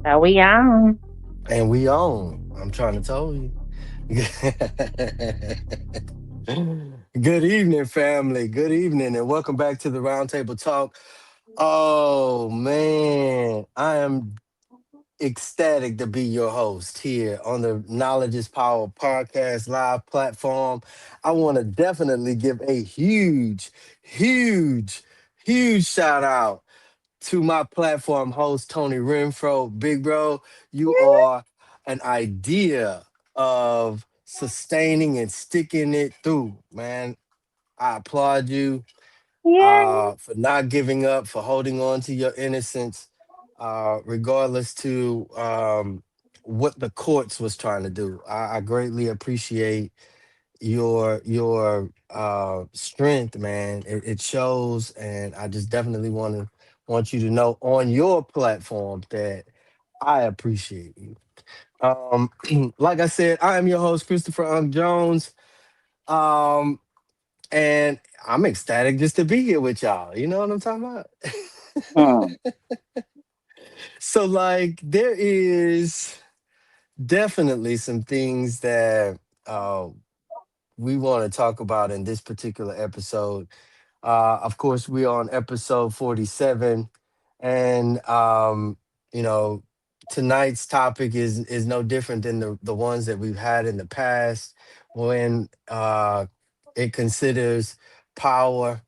Are we on? And we on. I'm trying to tell you. Good evening, family. Good evening, and welcome back to the Roundtable Talk. Oh man, I am ecstatic to be your host here on the Knowledge is Power podcast live platform. I want to definitely give a huge, huge shout out to my platform host, Tony Renfro. Big bro, you are an idea of sustaining and sticking it through, man. I applaud you Yay. for not giving up, for holding on to your innocence, regardless to what the courts was trying to do. I greatly appreciate your strength, man. It shows, and I just definitely want you to know on your platform that I appreciate you. Um, like I said, I am your host, Christopher Jones. Um, and I'm ecstatic just to be here with y'all. You know what I'm talking about? Hmm. So, like, there is definitely some things that we want to talk about in this particular episode. Of course, we're on episode 47, and you know, tonight's topic is no different than the ones that we've had in the past when it considers power,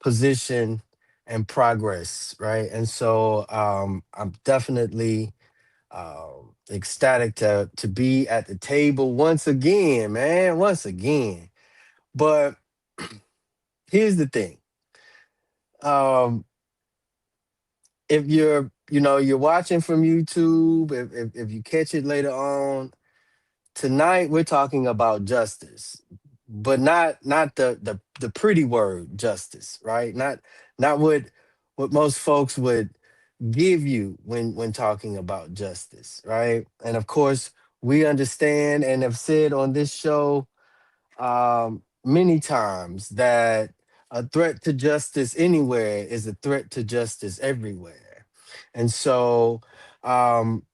position, and progress, right? And so I'm definitely ecstatic to be at the table once again, man, once again. But here's the thing. Um, if you're watching from YouTube, if you catch it later on, tonight we're talking about justice, but not the pretty word justice, right? Not what most folks would give you when talking about justice, right? And of course, we understand and have said on this show many times that a threat to justice anywhere is a threat to justice everywhere. And so um,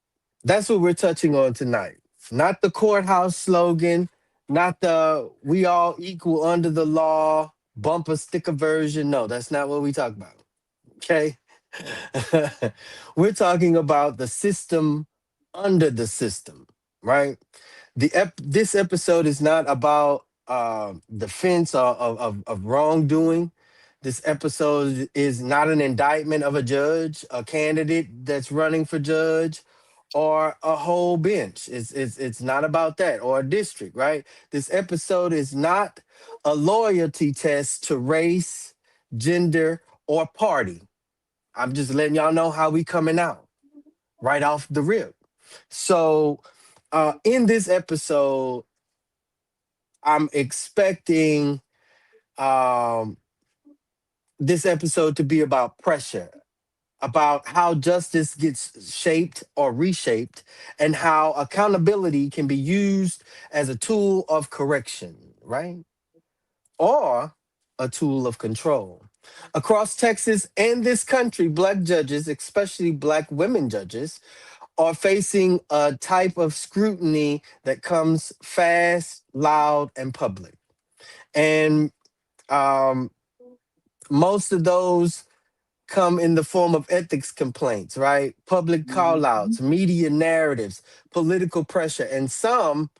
that's what we're touching on tonight. Not the courthouse slogan, not the we all equal under the law, bumper sticker version. No, that's not what we talk about. Okay. We're talking about the system under the system, right? This episode is not about defense of wrongdoing. This episode is not an indictment of a judge, a candidate that's running for judge, or a whole bench. It's not about that, or a district, right? This episode is not a loyalty test to race, gender, or party. I'm just letting y'all know how we coming out right off the rip. So, in this episode, I'm expecting um, this episode to be about pressure, about how justice gets shaped or reshaped, and how accountability can be used as a tool of correction, right? Or a tool of control. Across Texas and this country, Black judges, especially Black women judges, are facing a type of scrutiny that comes fast, loud, and public. And um, most of those come in the form of ethics complaints, right? Public call outs, media narratives, political pressure, and sometimes,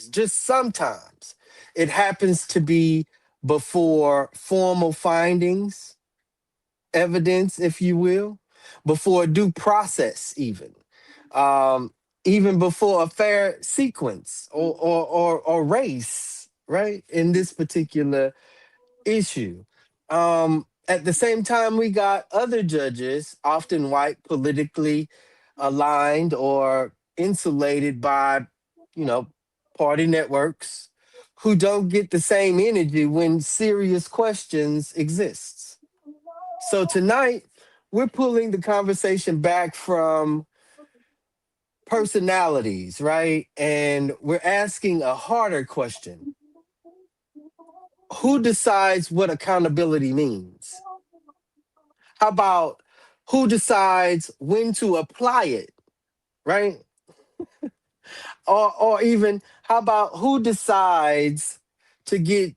just sometimes, it happens to be before formal findings, evidence, if you will, before due process, um, even before a fair sequence or race, right? In this particular issue. At the same time, we got other judges, often white, politically aligned or insulated by, you know, party networks, who don't get the same energy when serious questions exist. So tonight, we're pulling the conversation back from personalities, right? And we're asking a harder question. Who decides what accountability means? How about who decides when to apply it, right? Or even how about who decides to get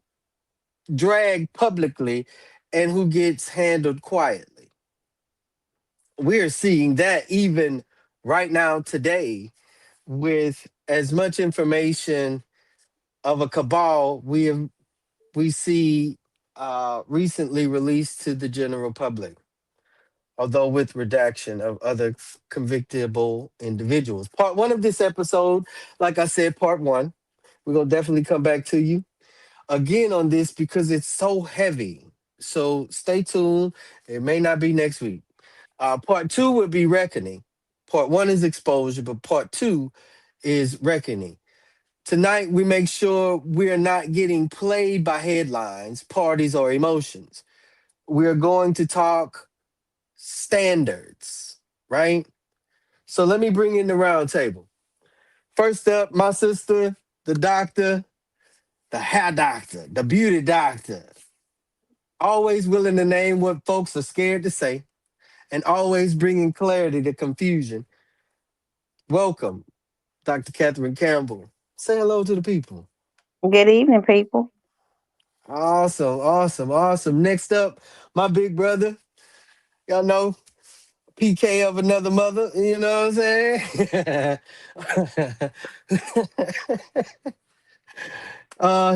dragged publicly and who gets handled quietly? We're seeing that even right now today with as much information of a cabal we see recently released to the general public, although with redaction of other convictable individuals. Part one of this episode, like I said, part one, we're gonna definitely come back to you again on this because it's so heavy. So stay tuned. It may not be next week. Part two would be reckoning. Part one is exposure, but part two is reckoning. Tonight, we make sure we're not getting played by headlines, parties, or emotions. We're going to talk standards, right? So let me bring in the round table. First up, my sister, the doctor, the hair doctor, the beauty doctor, always willing to name what folks are scared to say and always bringing clarity to confusion. Welcome, Dr. Catherine Campbell. Say hello to the people. Good evening, people. Awesome, awesome, awesome. Next up, my big brother. Y'all know PK of another mother. You know what I'm saying?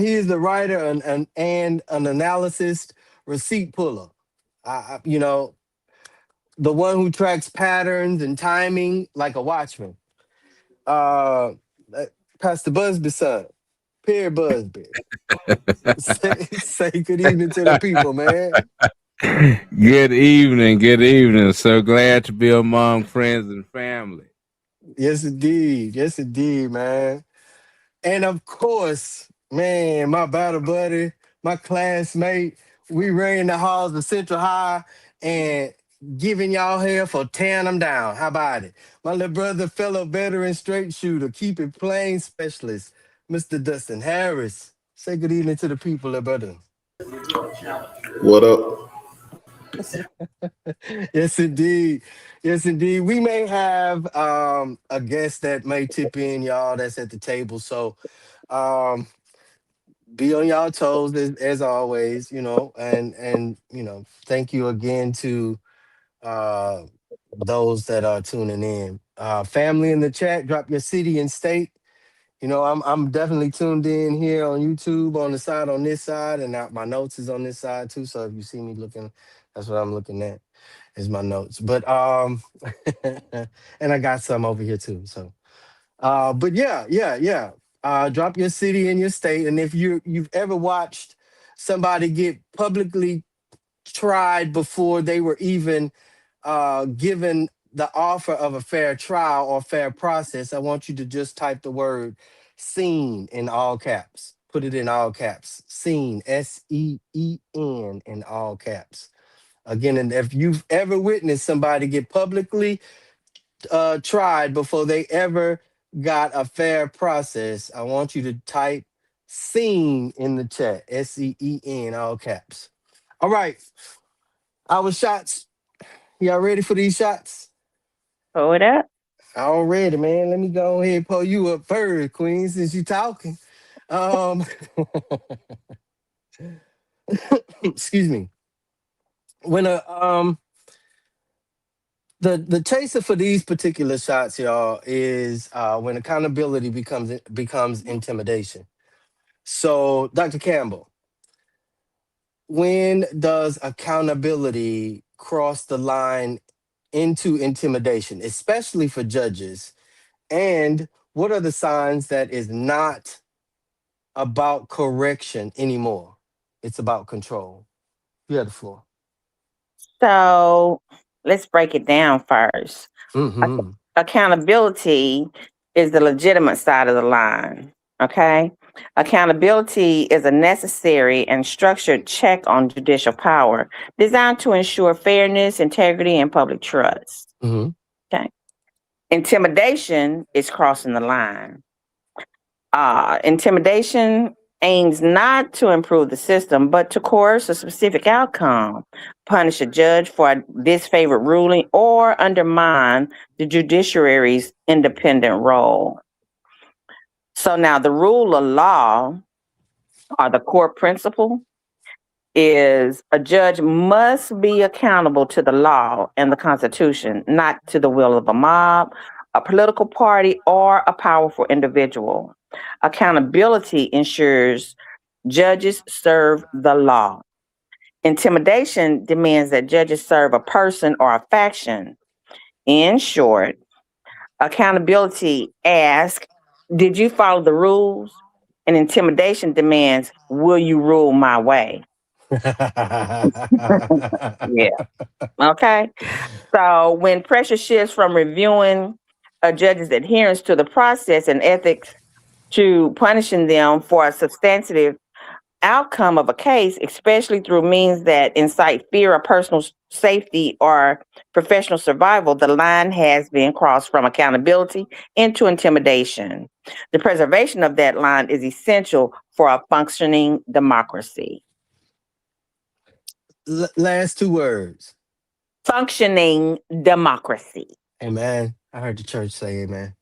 He is the writer and an analyst, receipt puller. You know, the one who tracks patterns and timing like a watchman. Uh, uh, Pastor Busby son, Pierre Busby. Say good evening to the people, man. Good evening. Good evening. So glad to be among friends and family. Yes, indeed. Yes, indeed, man. And of course, man, my battle buddy, my classmate, we ran the halls of Central High and giving y'all hell for tearing them down. How about it? My little brother, fellow veteran straight shooter, keep it plain specialist, Mr. Dustin Harris. Say good evening to the people, little brother. What up? Yes, indeed. Yes, indeed. We may have a guest that may tip in, y'all, that's at the table. So um be on y'all toes as always, and thank you again to uh those that are tuning in. Family in the chat, drop your city and state. I'm definitely tuned in here on YouTube on the side on this side, and my notes is on this side too. So if you see me looking, that's what I'm looking at is my notes. But and I got some over here too. So but yeah, yeah, yeah. Drop your city and your state, and if you've ever watched somebody get publicly tried before they were even given the offer of a fair trial or fair process, I want you to just type the word "seen" in all caps. Put it in all caps. Seen, SEEN, in all caps. Again, and if you've ever witnessed somebody get publicly tried before they ever got a fair process, I want you to type "seen" in the chat. SEEN, all caps. All right, our shots. Y'all ready for these shots? Pull it up. Already, man. Let me go ahead and pull you up first, Queen, since you talking. Um, excuse me. When the chaser for these particular shots, y'all, is when accountability becomes intimidation. So, Dr. Campbell, when does accountability cross the line into intimidation, especially for judges? And what are the signs that is not about correction anymore? It's about control. You have the floor. So let's break it down first. Mm-hmm. Accountability is the legitimate side of the line. Okay. Accountability is a necessary and structured check on judicial power designed to ensure fairness, integrity, and public trust. Mm-hmm. Okay. Intimidation is crossing the line. Intimidation aims not to improve the system, but to coerce a specific outcome, punish a judge for a disfavored ruling, or undermine the judiciary's independent role. So now the rule of law, or the core principle, is a judge must be accountable to the law and the Constitution, not to the will of a mob, a political party, or a powerful individual. Accountability ensures judges serve the law. Intimidation demands that judges serve a person or a faction. In short, accountability asks, did you follow the rules? And intimidation demands, will you rule my way? Yeah. Okay. So when pressure shifts from reviewing a judge's adherence to the process and ethics to punishing them for a substantive outcome of a case, especially through means that incite fear of personal safety or professional survival, the line has been crossed from accountability into intimidation. The preservation of that line is essential for a functioning democracy. Last two words. Functioning democracy. Amen. I heard the church say amen.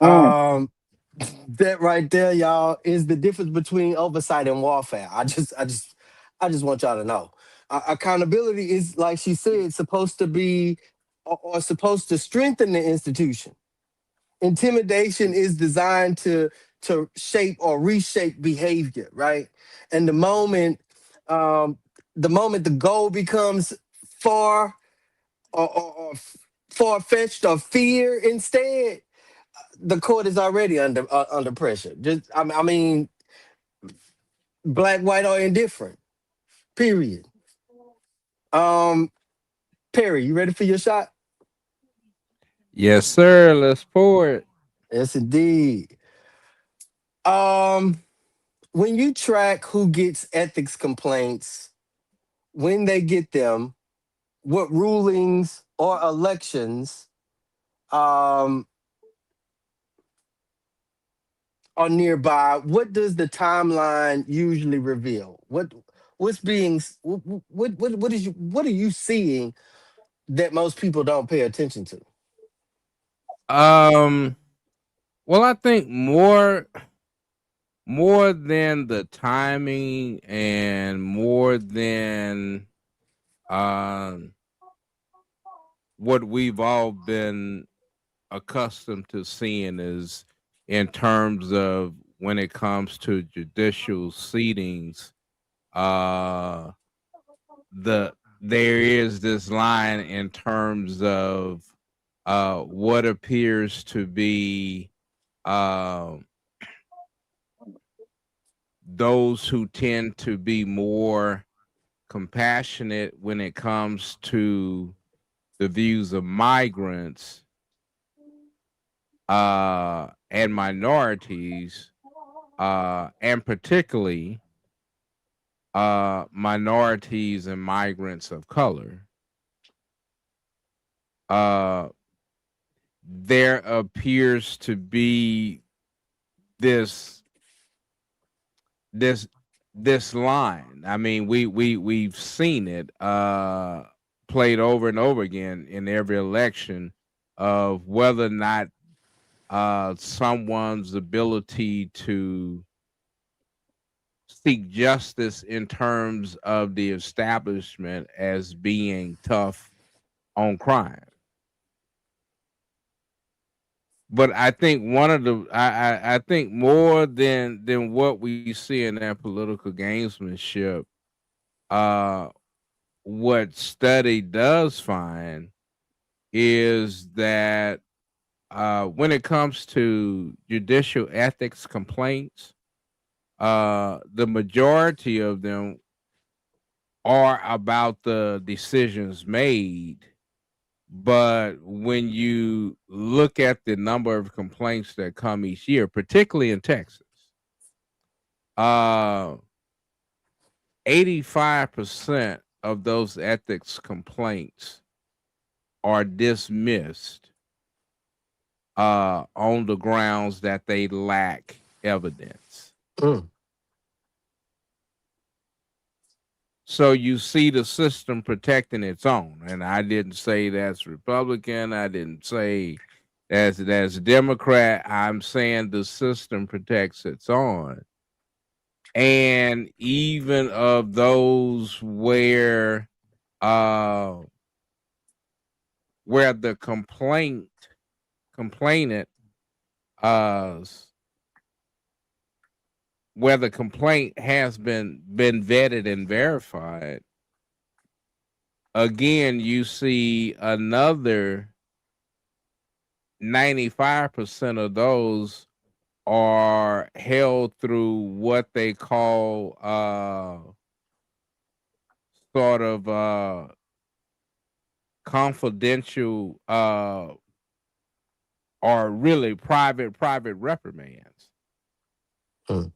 Mm. That right there, y'all, is the difference between oversight and warfare. I just want y'all to know. Accountability is, like she said, supposed to be or supposed to strengthen the institution. Intimidation is designed to shape or reshape behavior, right? And um, the moment the goal becomes far or far fetched or fear instead, the court is already under pressure. Just I mean, black, white, or indifferent. Period. Um, Perry, you ready for your shot? Yes, sir. Let's pour it. Yes, indeed. Um, when you track who gets ethics complaints, when they get them, what rulings or elections um are nearby, what does the timeline usually reveal? What's being what are you seeing that most people don't pay attention to? Um, well, I think more than the timing and more than um what we've all been accustomed to seeing is in terms of when it comes to judicial seatings, uh there is this line in terms of what appears to be um those who tend to be more compassionate when it comes to the views of migrants and minorities, and particularly minorities and migrants of color. Uh, there appears to be this this this line. I mean, we've seen it played over and over again in every election of whether or not someone's ability to seek justice in terms of the establishment as being tough on crime. But I think one of the I think more than what we see in that political gamesmanship, uh what study does find is that when it comes to judicial ethics complaints, the majority of them are about the decisions made. But when you look at the number of complaints that come each year, particularly in Texas, uh, 85% of those ethics complaints are dismissed on the grounds that they lack evidence. Mm. So you see the system protecting its own. And I didn't say that's Republican. I didn't say that's Democrat. I'm saying the system protects its own. And even of those uh where the complainant uh where the complaint has been vetted and verified, again you see another 95% of those are held through what they call sort of confidential or really private reprimands. Mm,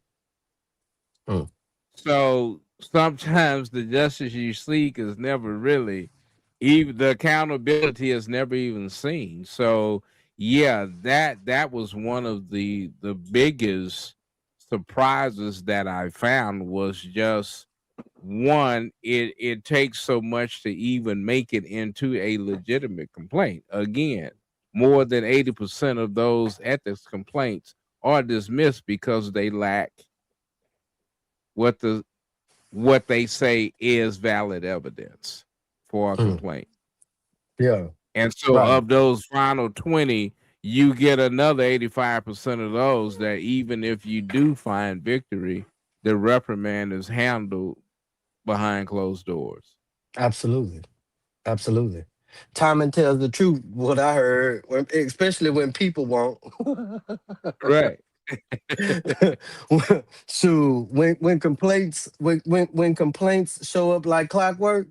mm, So sometimes the justice you seek is never really, even the accountability is never even seen. So yeah, that was one of the biggest surprises that I found, was just one, it takes so much to even make it into a legitimate complaint. Again, more than 80% of those ethics complaints are dismissed because they lack what they say is valid evidence for a mm. complaint. Yeah, And so right. of those final 20, you get another 85% of those that even if you do find victory, the reprimand is handled behind closed doors. Absolutely. Absolutely. Timing tells the truth. What I heard, especially when people won't. Right. So when complaints show up like clockwork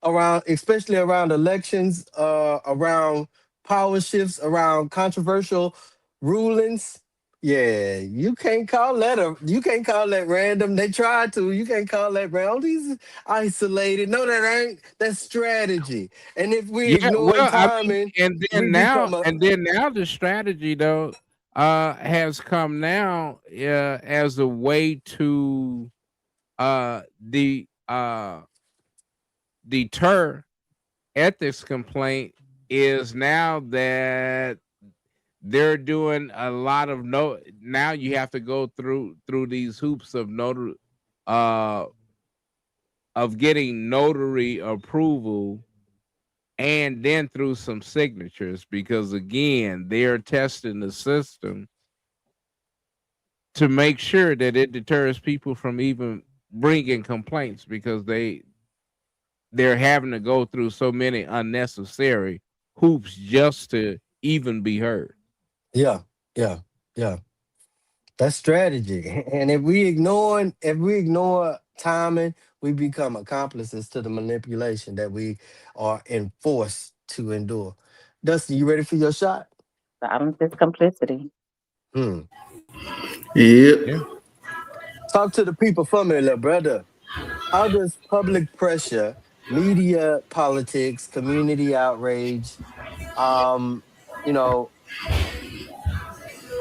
around, especially around elections, around power shifts, around controversial rulings. Yeah, you can't call that random. They tried to. You can't call that random. These isolated. No, that ain't. That's strategy. And if we Yeah, ignoring well, I mean, timing, and we then become a the strategy though has come now as a way to the deter ethics complaint, is now that they're doing a lot of now you have to go through these hoops of uh of getting notary approval, and then through some signatures, because again they're testing the system to make sure that it deters people from even bringing complaints, because they're having to go through so many unnecessary hoops just to even be heard. yeah, yeah, yeah. That's strategy. And if we ignore timing, we become accomplices to the manipulation that we are enforced to endure. Dustin, you ready for your shot? Silence is complicity. Hmm. Yep. Yeah. Talk to the people for me, little brother. How does public pressure, media politics, community outrage, um, you know,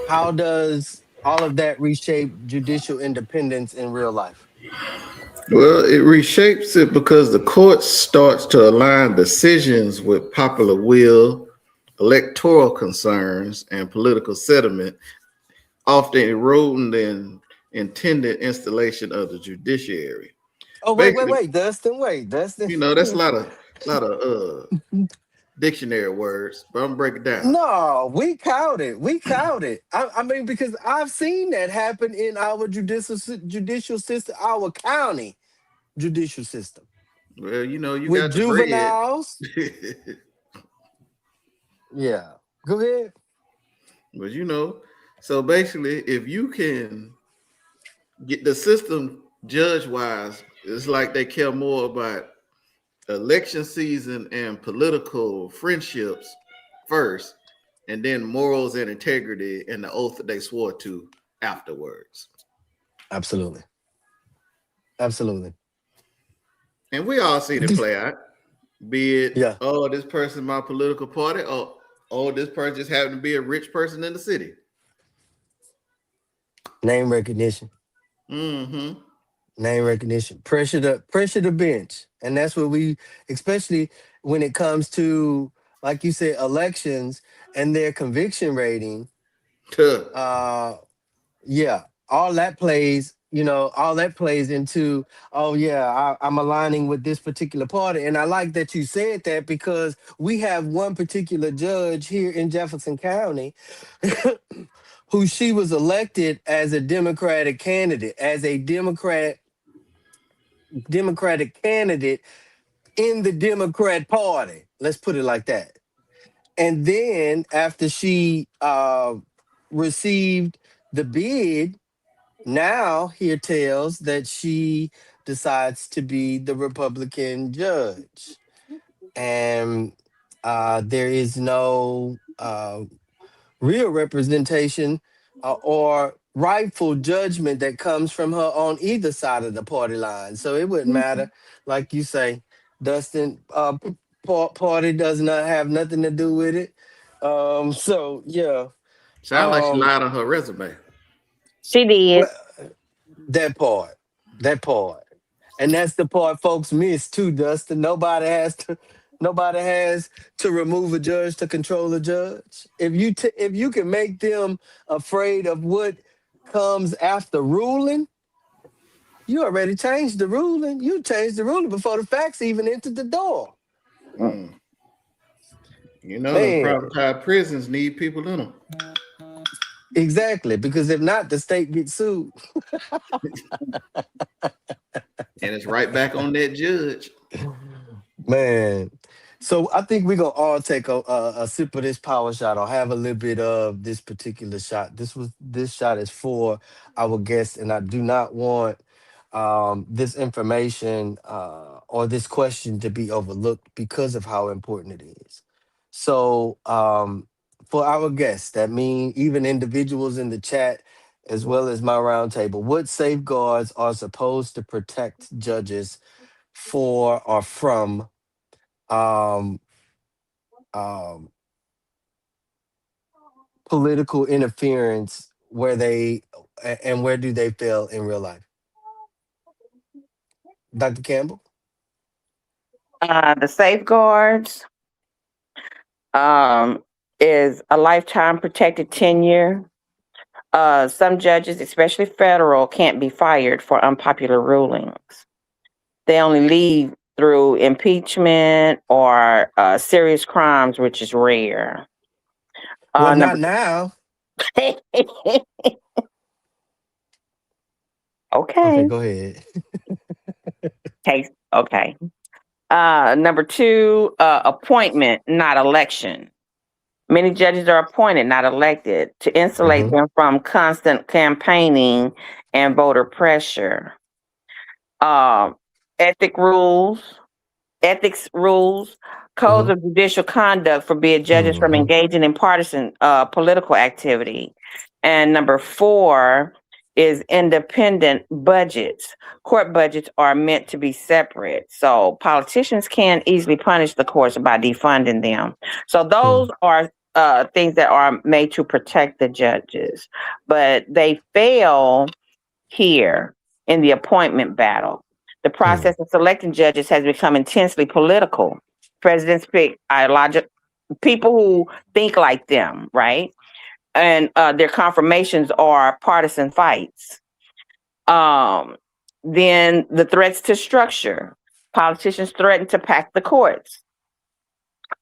how does all of that reshape judicial independence in real life? Well, it reshapes it because the court starts to align decisions with popular will, electoral concerns, and political sentiment, often eroding the intended installation of the judiciary. Oh, Basically, Wait, Dustin. that's a lot of dictionary words, but I'm gonna break it down. No, we counted. We counted. I mean, because I've seen that happen in our judicial system, our county judicial system, Well, you with got the bread. juveniles. Yeah. Go ahead. But so basically, if you can get the system judge wise, it's like they care more about election season and political friendships first, and then morals and integrity and the oath that they swore to afterwards. Absolutely. Absolutely. And we all seen it play out. Be it, Yeah. oh, this person my political party, or oh, this person just happened to be a rich person in the city. Name recognition. Mm-hmm. Name recognition, pressure the bench, and that's what we, especially when it comes to, like you said, elections and their conviction rating. Tuh. Uh, yeah, all that plays. All that plays into. Oh yeah, I'm aligning with this particular party, and I like that you said that because we have one particular judge here in Jefferson County who she was elected as a Democratic candidate, as a Democratic candidate in the Democrat Party. Let's put it like that. And then after she received the bid, now here tells that she decides to be the Republican judge. And there is no real representation or rightful judgment that comes from her on either side of the party line. So it wouldn't matter, like you say, Dustin. Party does not have nothing to do with it. So yeah, Sound like she um, lied on her resume. She did. well, that part, that part, and that's the part folks miss too, Dustin. Nobody has to remove a judge to control a judge. If you can make them afraid of what comes after ruling, you already changed the ruling. You changed the ruling before the facts even entered the door. Mm. You know, them Man, privatized prisons need people in them. exactly. Because if not, the state gets sued. And it's right back on that judge. Man. So I think we're gonna all take a sip of this power shot or have a little bit of this particular shot. This shot is for our guest, and I do not want this information or this question to be overlooked because of how important it is. So for our guests, that mean even individuals in the chat as well as my roundtable, what safeguards are supposed to protect judges for or from um, um, political interference where and where do they fail in real life? Dr. Campbell? The safeguards um, is a lifetime protected tenure. Some judges, especially federal, can't be fired for unpopular rulings. They only leave through impeachment or serious crimes, which is rare. Well, not Number now. Okay, okay, go ahead. case okay. Number two, appointment, not election. Many judges are appointed, not elected, to insulate Hmm. them from constant campaigning and voter pressure. Um, ethic rules, ethics rules, codes Hmm. of judicial conduct forbid judges from Hmm. engaging in partisan political activity. And number four is independent budgets. Court budgets are meant to be separate. So politicians can easily punish the courts by defunding them. So those are things that are made to protect the judges, but they fail here in the appointment battle. The process of selecting judges has become intensely political. Presidents pick ideological people who think like them, right? And their confirmations are partisan fights. Um, then the threats to structure. Politicians threaten to pack the courts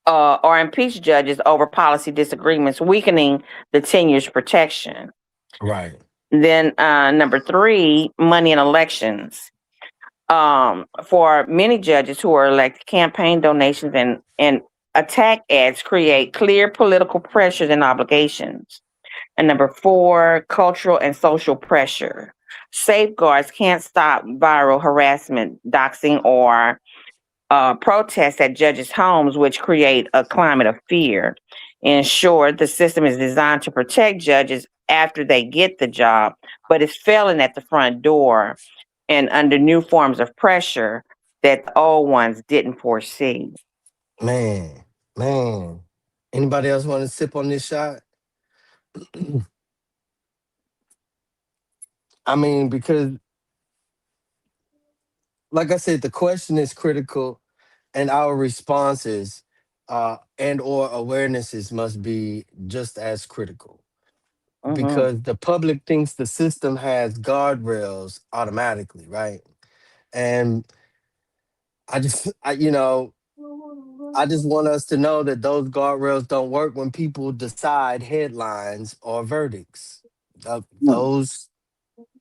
or impeach judges over policy disagreements, weakening the tenure's protection. Right. Then number three, money and elections. For many judges who are elected, campaign donations and attack ads create clear political pressures and obligations. And number four, cultural and social pressure. Safeguards can't stop viral harassment, doxing, or protests at judges' homes, which create a climate of fear. In short, the system is designed to protect judges after they get the job, but it's failing at the front door and under new forms of pressure that the old ones didn't foresee. Man, man. Anybody else want to sip on this shot? I mean, because like I said, the question is critical, and our responses and or awarenesses must be just as critical, Mm-hmm. because the public thinks the system has guardrails automatically, right? And I just want us to know that those guardrails don't work when people decide headlines or verdicts. Those,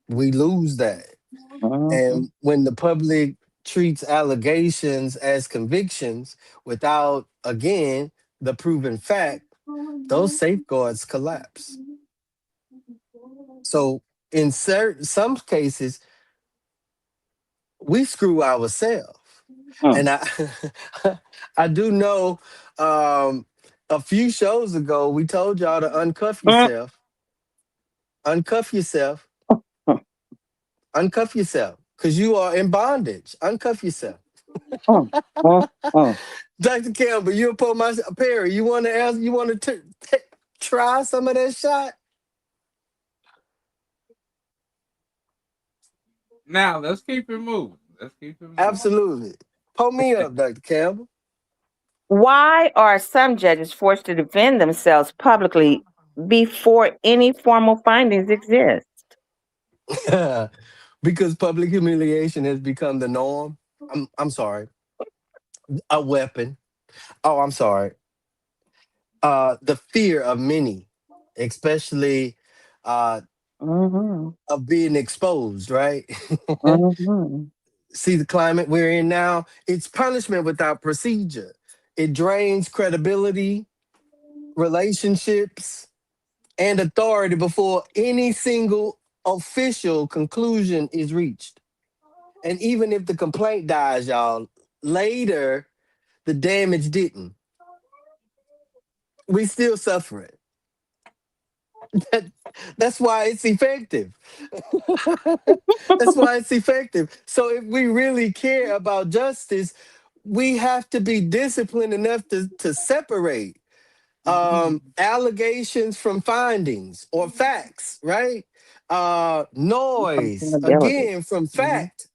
we lose that. Mm-hmm. And when the public treats allegations as convictions without, again, the proven fact, those safeguards collapse. So in some cases, we screw ourselves. Mm-hmm. And I I do know, um, a few shows ago we told y'all to uncuff yourself, uncuff yourself, uncuff yourself, because you are in bondage. Uncuff yourself. Mm-hmm. Dr. Campbell, you and my Perry, you want to ask, you want to try some of that shot? Now let's keep it moving. Let's keep it moving. Absolutely. Pull me up, Dr. Campbell. Why are some judges forced to defend themselves publicly before any formal findings exist? Because public humiliation has become the norm. I'm sorry. A weapon. Oh, I'm sorry. The fear of many, especially uh Mm-hmm. of being exposed, right? Mm-hmm. See the climate we're in now? It's punishment without procedure. It drains credibility, relationships, and authority before any single official conclusion is reached. And even if the complaint dies, y'all, later the damage didn't. We still suffer it. That, that's why it's effective. That's why it's effective. So if we really care about justice, we have to be disciplined enough to separate allegations from findings or facts, right? Noise, Accountability. again, from Mm-hmm. fact,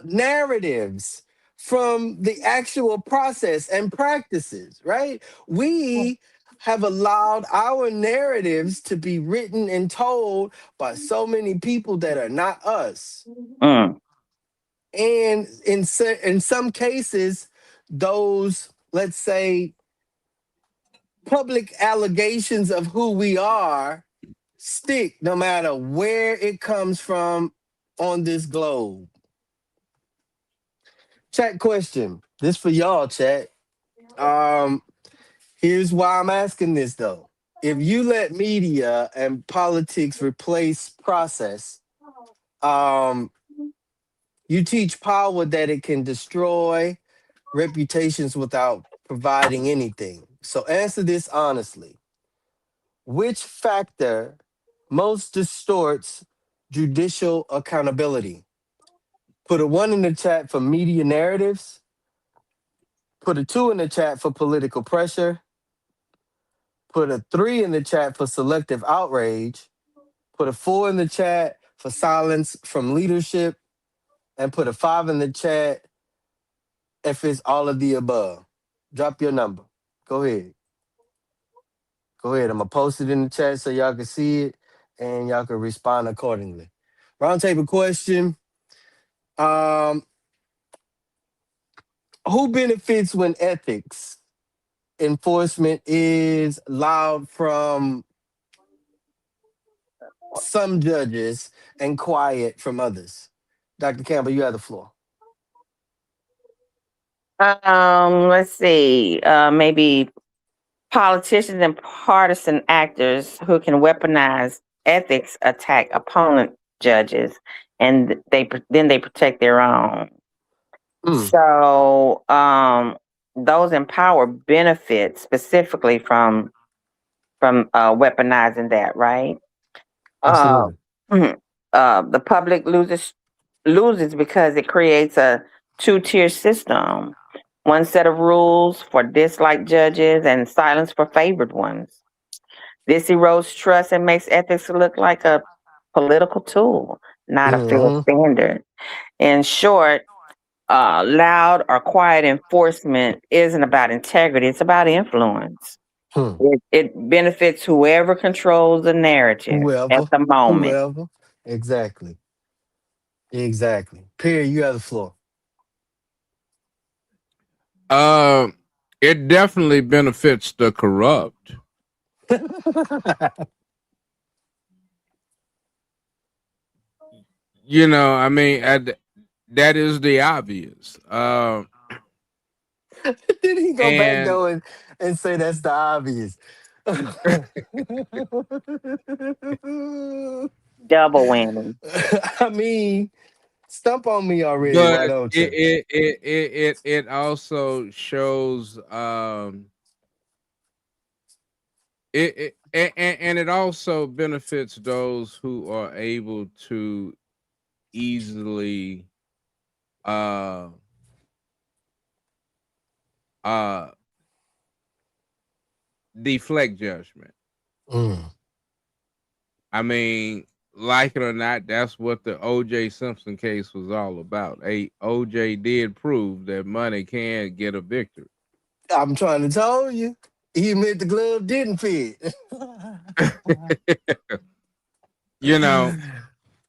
narratives from the actual process and practices, right? We have allowed our narratives to be written and told by so many people that are not us. Mm. And in some cases, those, let's say, public allegations of who we are stick no matter where it comes from on this globe. Chat question. This for y'all, chat. Um, Here's why I'm asking this though. If you let media and politics replace process, um, you teach power that it can destroy reputations without providing anything. So answer this honestly. Which factor most distorts judicial accountability? Put a one in the chat for media narratives. Put a two in the chat for political pressure. Put a three in the chat for selective outrage. Put a four in the chat for silence from leadership. And put a five in the chat if it's all of the above. Drop your number. Go ahead. Go ahead. I'm going to post it in the chat so y'all can see it and y'all can respond accordingly. Roundtable question. Um, who benefits when ethics enforcement is loud from some judges and quiet from others? Dr. Campbell, you have the floor. Let's see. Maybe politicians and partisan actors who can weaponize ethics attack opponent judges, and then they protect their own. Mm, So those in power benefit specifically from weaponizing that, right? Uh, absolutely. the public loses because it creates a two-tier system. One set of rules for disliked judges and silence for favored ones. This erodes trust and makes ethics look like a political tool not a fair Mm-hmm. standard. In short, loud or quiet enforcement isn't about integrity, it's about influence. Hmm. It benefits whoever controls the narrative at Whoever, the moment. whoever. Exactly. Exactly. Perry, you have the floor. Uh, it definitely benefits the corrupt. I mean, that is the obvious. Did he go back And though and say that's the obvious? Double whammy. I mean, stump on me already, but why don't it you? it it it it, it also shows and it also benefits those who are able to easily uh uh deflect judgment. Mm. I mean, like it or not, that's what the OJ Simpson case was all about. OJ did prove that money can get a victory. I'm trying to tell you. He admit the glove didn't fit. you know,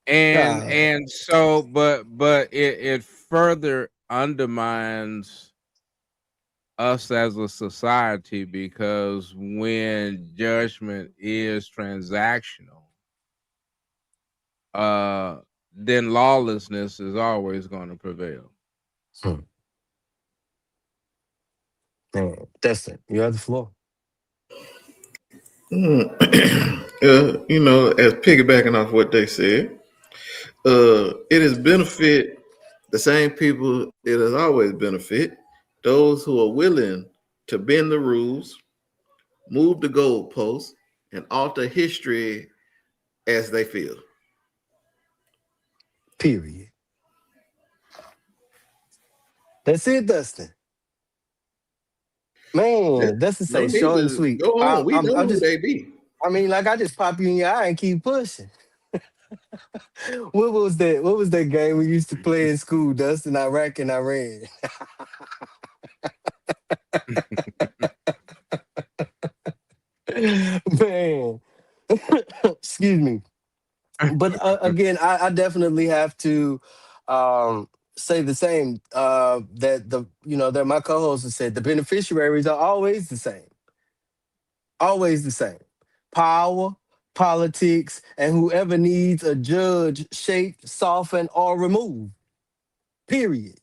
and God. and so but it further undermines us as a society because when judgment is transactional, uh then lawlessness is always going to prevail. Hmm. Man, that's it. You have the floor. As piggybacking off what they said, it is benefit the same people it has always benefit those who are willing to bend the rules, move the goalposts, and alter history as they feel. Period. That's it, Dustin. Yeah, Man, Dustin no say need short and to sweet. go on. We know I'm who just. they be. I mean, like I just pop you in your eye and keep pushing. What was that? What was that game we used to play in school, Dustin? Iraq and Iran. Man, excuse me. But again, I definitely have to say the same. That that my co-host has said the beneficiaries are always the same, always the same. Power, politics, and whoever needs a judge shaped, softened, or removed. Period.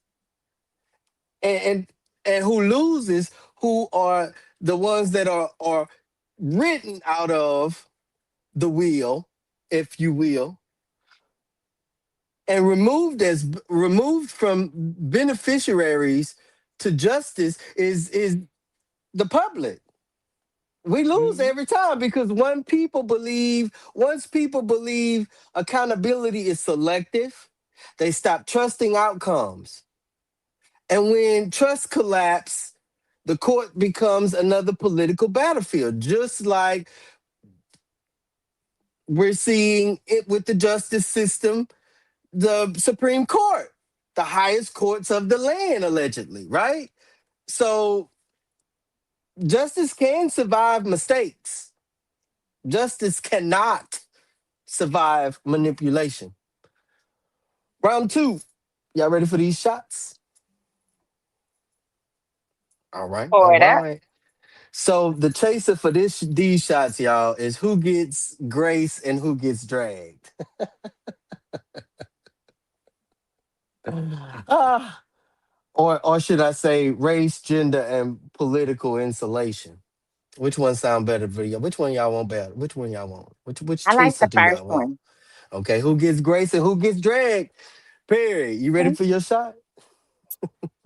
And and who loses? Who are the ones that are written out of the wheel, if you will, and removed from beneficiaries to justice is the public. We lose Mhm. every time because once people believe accountability is selective, they stop trusting outcomes. And when trust collapse, the court becomes another political battlefield, just like we're seeing it with the justice system, the Supreme Court, the highest courts of the land, allegedly, right? So justice can survive mistakes. Justice cannot survive manipulation. Round two. Y'all ready for these shots? All right, all Pour it up. right. So the chaser for these shots, y'all, is who gets grace and who gets dragged. Ah, or should I say race, gender, and political insulation? Which one sound better for you? Which one y'all want better? Which one y'all want? Which I like chaser the do first y'all want? one. Okay, who gets grace and who gets dragged? Perry, you ready for your shot?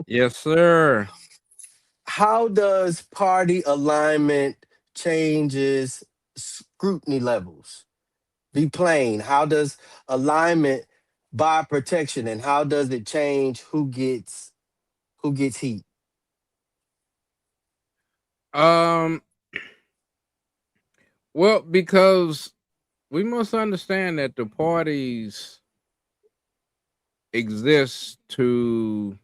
Yes, sir. How does party alignment changes scrutiny levels? Be plain. How does alignment buy protection, and how does it change who gets heat? Um, well, because we must understand that the parties exists to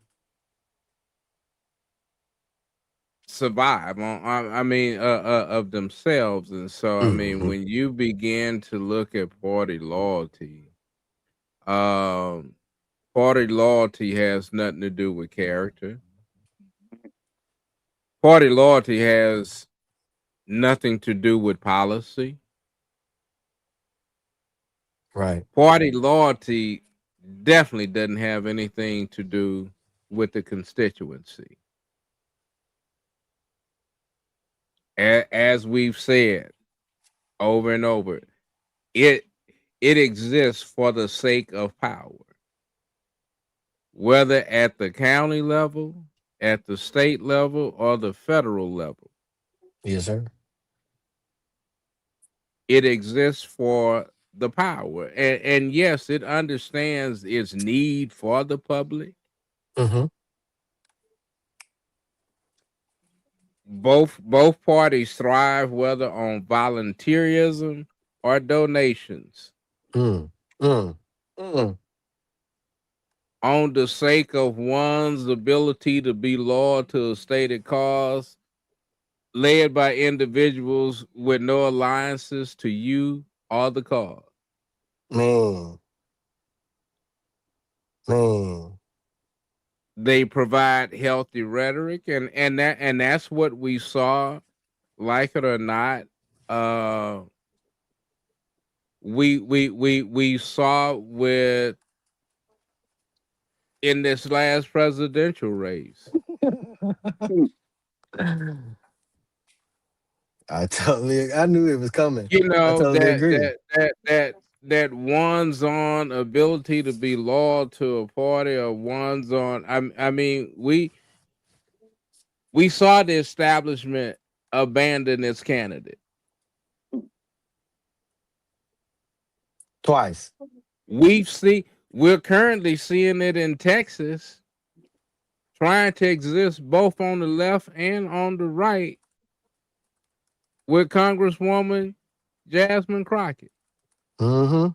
survive on I mean of themselves. And so I mean Hmm. when you begin to look at um party loyalty has nothing to do with character. Party loyalty has nothing to do with policy. Right. Party loyalty definitely doesn't have anything to do with the constituency. As we've said over and over, it it exists for the sake of power, whether at the county level, at the state level, or the federal level. Yes, sir. It exists for the power. And yes, it understands its need for the public. Hmm. Both parties thrive whether on volunteerism or donations. Mm. Mm. Mm. On the sake of one's ability to be loyal to a stated cause, led by individuals with no alliances to you or the cause. Man. Man. They provide healthy rhetoric, and that's what we saw, like it or not. Uh, we saw with in this last presidential race. I knew it was coming. You I know totally agree. that one's on ability to be loyal to a party or one's on. I mean we saw the establishment abandon its candidate. Twice. We're currently seeing it in Texas, trying to exist both on the left and on the right with Congresswoman Jasmine Crockett. Mm-hmm.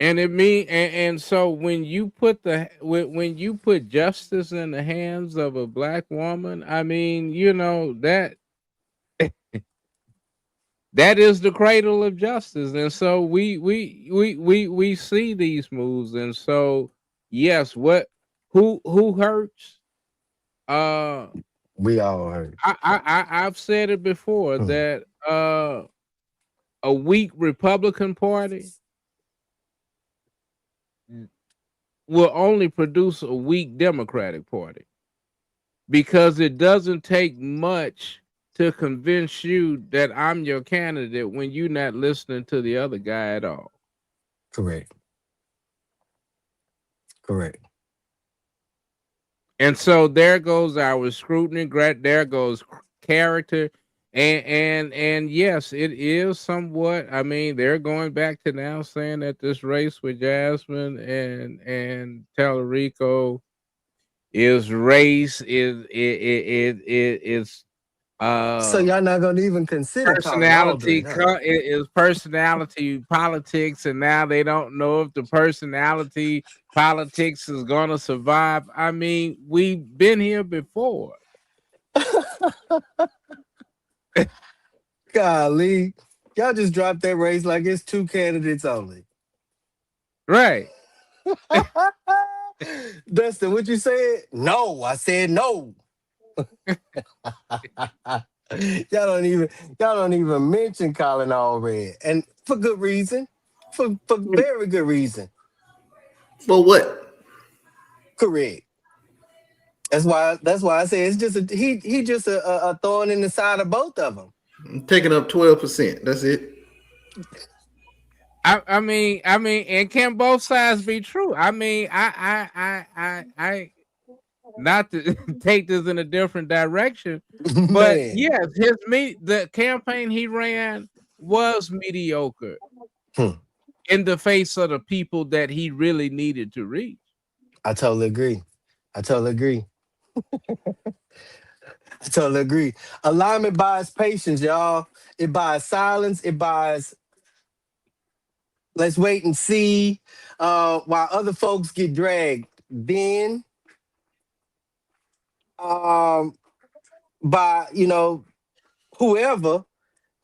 And it mean and so when you put when you put justice in the hands of a black woman, I mean, you know, that is the cradle of justice. And so we see these moves. And so yes, what who hurts? Uh We all heard. I've said it before Mm. that a weak Republican Party will only produce a weak Democratic Party because it doesn't take much to convince you that I'm your candidate when you're not listening to the other guy at all. Correct. Correct. And so there goes our scrutiny, there goes character. And yes, it is somewhat. I mean, they're going back to now saying that this race with Jasmine and Tallarico is race is So uh y'all not gonna even consider calling Aldrin, huh? is personality politics, and now they don't know if the personality politics is gonna survive. I mean, we've been here before. Golly. Y'all just dropped that race like it's two candidates only. Right. Dustin, what you said? No, I said no. Y'all don't even mention Colin Allred. And for good reason. For very good reason. For what? Correct. That's why I say it's just he just a thorn in the side of both of them. I'm taking up 12%. That's it. I mean, and can both sides be true? I mean, I not to take this in a different direction, but Man. yes, the campaign he ran was mediocre Hmm. in the face of the people that he really needed to reach. I totally agree. I totally agree. I totally agree. Alignment buys patience, y'all. It buys silence. It buys Let's wait and see while other folks get dragged. Then um, by whoever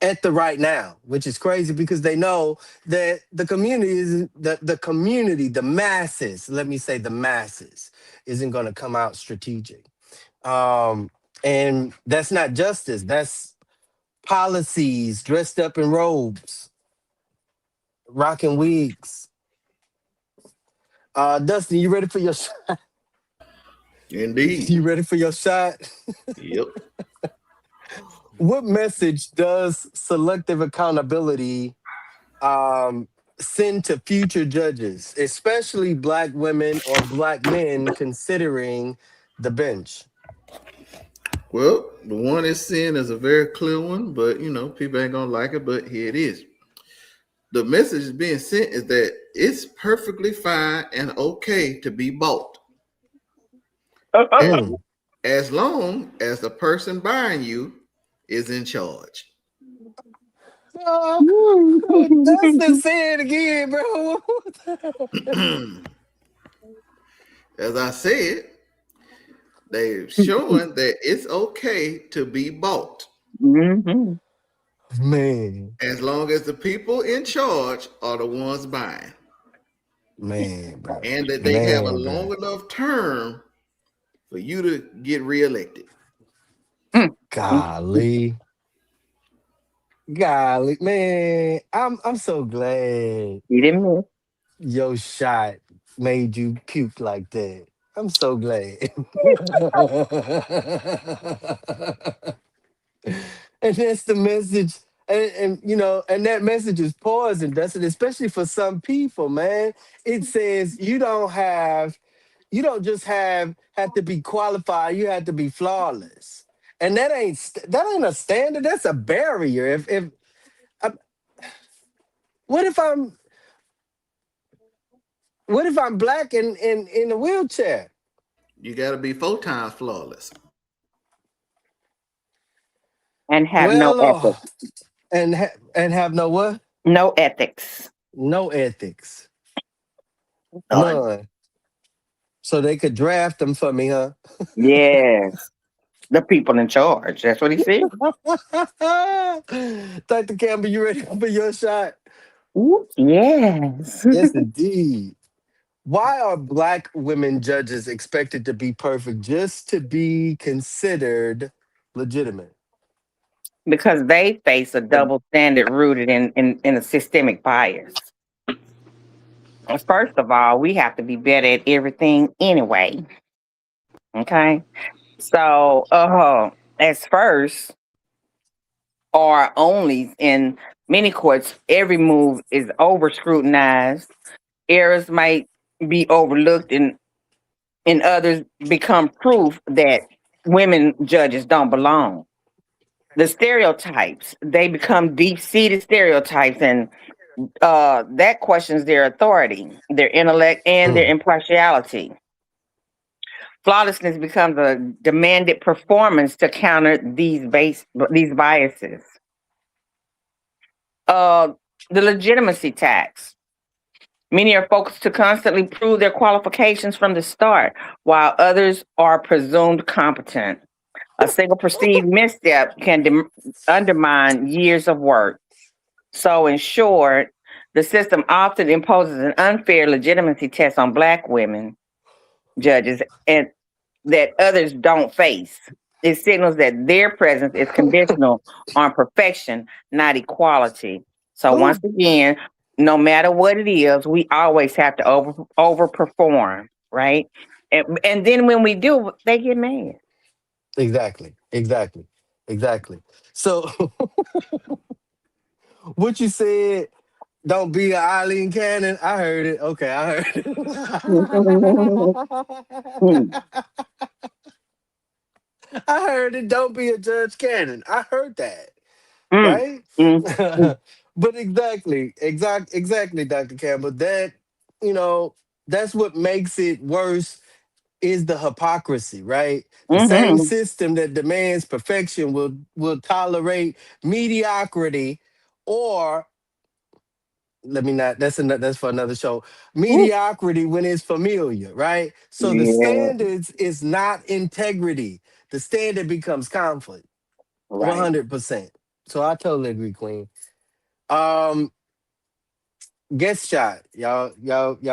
at the right now, which is crazy because they know that the community is the community, the masses. Let me say the masses isn't going to come out strategic, um, and that's not justice. That's policies dressed up in robes, rocking wigs. Dustin, you ready for your shot? Indeed. You ready for your shot? Yep. What message does selective accountability send to future judges, especially black women or black men considering the bench? Well, the one it's seeing is a very clear one, but people ain't gonna like it, but here it is. The message is being sent is that it's perfectly fine and okay to be bought as, Mm. as long as the person buying you is in charge. Uh, Dustin, say it again, bro. As I said, they're showing that it's okay to be bought Mhm. Man, as long as the people in charge are the ones buying man, bro, and that they have a man, bro. long enough term for you to get reelected. Mm. Mm. Golly, golly, man. I'm so glad You didn't miss. your shot made you puke like that. I'm so glad. And that's the message. And that message is poison, Dustin, especially for some people, man. It says you don't just have to be qualified, you have to be flawless. And that ain't a standard, that's a barrier. If I, what if I'm what if I'm black and in a wheelchair? You got to be 4 times flawless. And have no Well, ethics. and have no what? No ethics. No ethics. None. None. So they could draft them for me, huh? Yes. The people in charge. That's what he said. Dr. Campbell, you ready for your shot? Ooh, yes. Yes, indeed. Why are black women judges expected to be perfect just to be considered legitimate? Because they face a double standard rooted in a systemic bias. First of all, we have to be better at everything anyway. Okay. So, as first or only in many courts, every move is over scrutinized. Errors might be overlooked, and others become proof that women judges don't belong. The stereotypes, they become deep-seated stereotypes, and that questions their authority, their intellect, and their Mm, impartiality. Flawlessness becomes a demanded performance to counter these biases. Uh, the legitimacy tax. Many are focused to constantly prove their qualifications from the start, while others are presumed competent. A single perceived misstep can undermine years of work. So, in short, the system often imposes an unfair legitimacy test on Black women judges and that others don't face. It signals that their presence is conditional on perfection, not equality. So once whew, again, no matter what it is, we always have to overperform, right? And then when we do, they get mad. exactly, exactly, exactly. So, what you said, don't be an Eileen Cannon. I heard it. Okay, I heard Mm, it. I heard it. Don't be a Judge Cannon. I heard that. mm, Right? mm, mm, But exactly, Dr. Campbell. That's what makes it worse is the hypocrisy, right? The same mhm. system that demands perfection will tolerate mediocrity or let me not. That's for another show. Woo. Mediocrity when it's familiar, right? So the Yeah, standards is not integrity. The standard becomes conflict. One right. hundred percent. So I totally agree, Queen. Um, guest shot. Y'all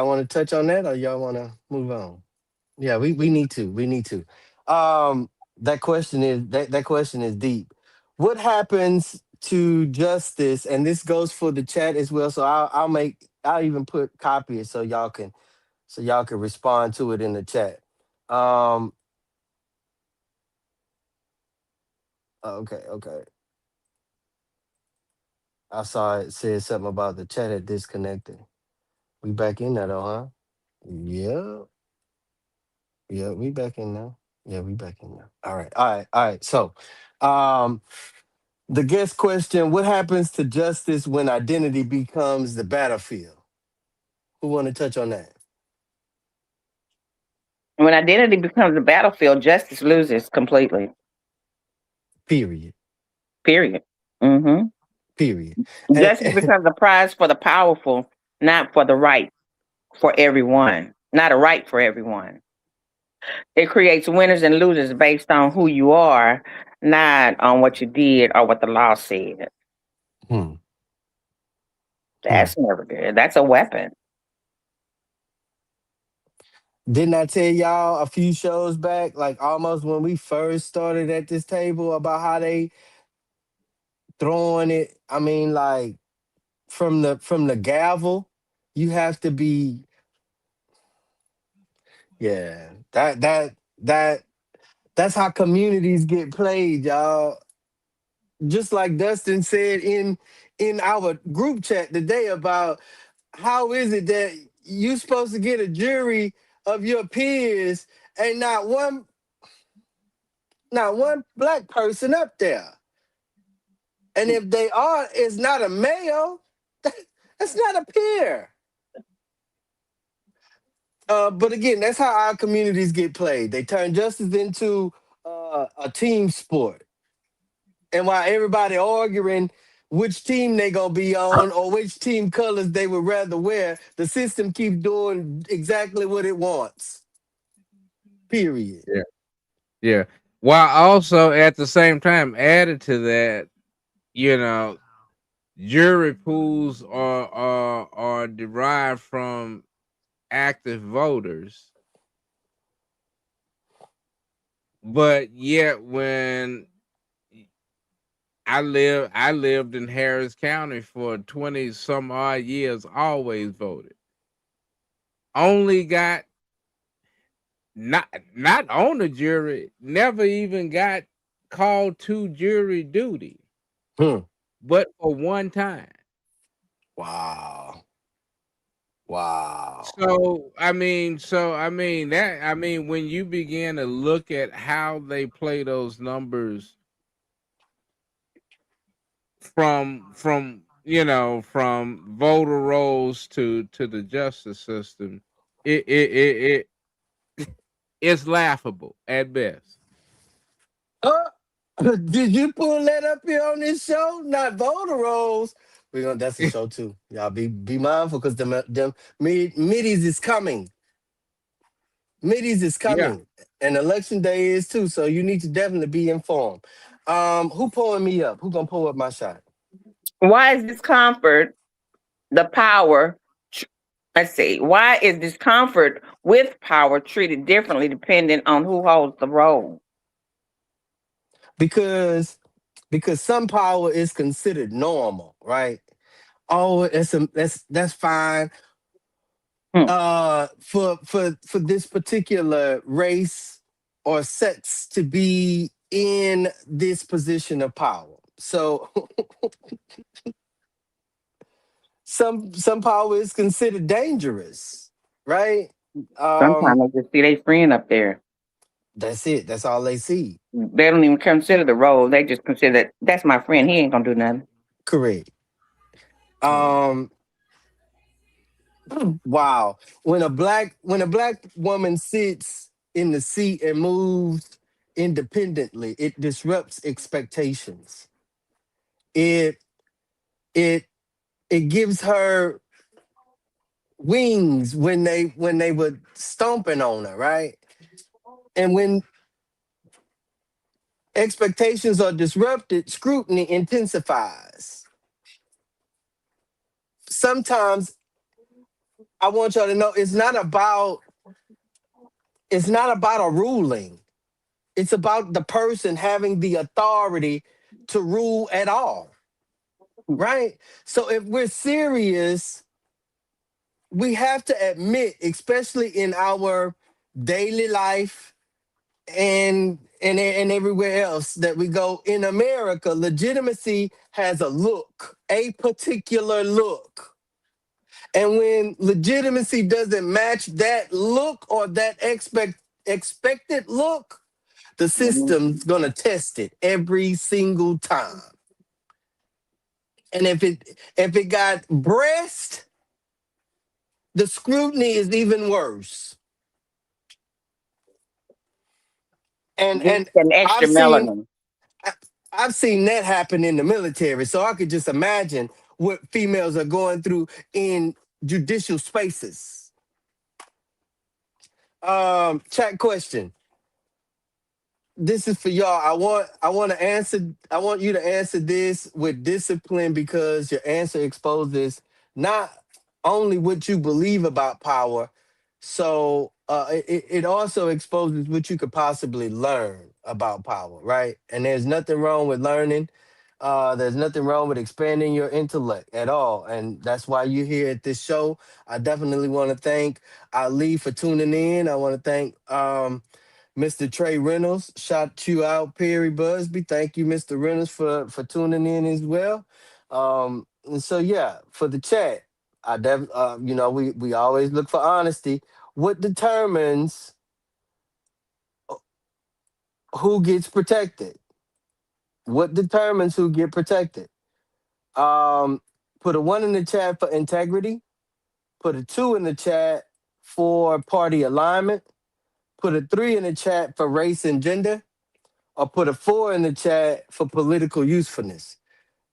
want to touch on that, or y'all want to move on? Yeah, we need to. We need to. That question is deep. What happens to justice? And this goes for the chat as well. So I'll even put copies so y'all can respond to it in the chat. Um, okay. I saw it said something about the chat had disconnected. We back in there though, huh? Yeah, yeah, we back in now. Yeah, we back in now. All right. So, um, the guest question: what happens to justice when identity becomes the battlefield? Who want to touch on that? When identity becomes a battlefield, justice loses completely. Period. Period. Hmm. Period. Justice And, becomes a prize for the powerful, not for the right for everyone. Not a right for everyone. It creates winners and losers based on who you are, not on what you did or what the law said. hmm, hmm. That's never good. That's a weapon. Didn't I tell y'all a few shows back, like almost when we first started at this table, about how they throwing it? I mean, like from the gavel, you have to be, yeah. That that's how communities get played, y'all. Just like Dustin said in our group chat today about how is it that you supposed to get a jury of your peers and not one black person up there. And if they are, it's not a male. That's not a peer. But again, that's how our communities get played. They turn justice into a team sport, and while everybody arguing which team they gonna be on or which team colors they would rather wear, the system keeps doing exactly what it wants. Period. Yeah, yeah. While also at the same time added to that, you know, jury pools are derived from active voters, but yet when I lived in Harris County for 20 some odd years, always voted. Only got not on the jury, never even got called to jury duty, Hmm. but for one time. Wow. Wow. So I mean when you begin to look at how they play those numbers from voter rolls to the justice system, it it's laughable at best. Uh, did you pull that up here on this show? Not voter rolls. We're gonna That's a show too. Y'all be mindful because them middies is coming. Middies is Yeah. coming. And election day is too. So you need to definitely be informed. Who pulling me up? Who gonna pull up my shot? Why is discomfort the power? tr- Let's see. Why is discomfort with power treated differently depending on who holds the role? Because some power is considered normal, right? Oh, that's fine. Hmm. For this particular race or sex to be in this position of power. So some power is considered dangerous, right? Sometimes Um, they just see their friend up there. that's it. That's all they see. They don't even consider the role. They just consider that that's my friend. He ain't gonna do nothing. Correct. Mm. Um, wow. When a black woman sits in the seat and moves independently, it disrupts expectations. It it it gives her wings when they were stomping on her, right? And when expectations are disrupted, scrutiny intensifies. Sometimes I want y'all to know it's not about a ruling. It's about the person having the authority to rule at all, right? So if we're serious, we have to admit, especially in our daily life and everywhere else that we go in America, legitimacy has a look, a particular look. And when legitimacy doesn't match that look or that expected look, the Mhm. system's gonna test it every single time. And if it got breast, the scrutiny is even worse. Give And an extra I've seen melanin. I- I've seen that happen in the military, so I could just imagine what females are going through in judicial spaces. Chat question. This is for y'all. I want you to answer this with discipline because your answer exposes not only what you believe about power, so it also exposes what you could possibly learn about power, right? And there's nothing wrong with learning. There's nothing wrong with expanding your intellect at all. And that's why you're here at this show. I definitely want to thank Ali for tuning in. I want to thank Mr. Trey Reynolds, shout you out, Perry Busby. Thank you, Mr. Reynolds, for tuning in as well. And so yeah, for the chat, we always look for honesty. What determines who gets protected? What determines who get protected? Um, put a one in the chat for integrity. Put a two in the chat for party alignment. Put a three in the chat for race and gender. Or put a four in the chat for political usefulness.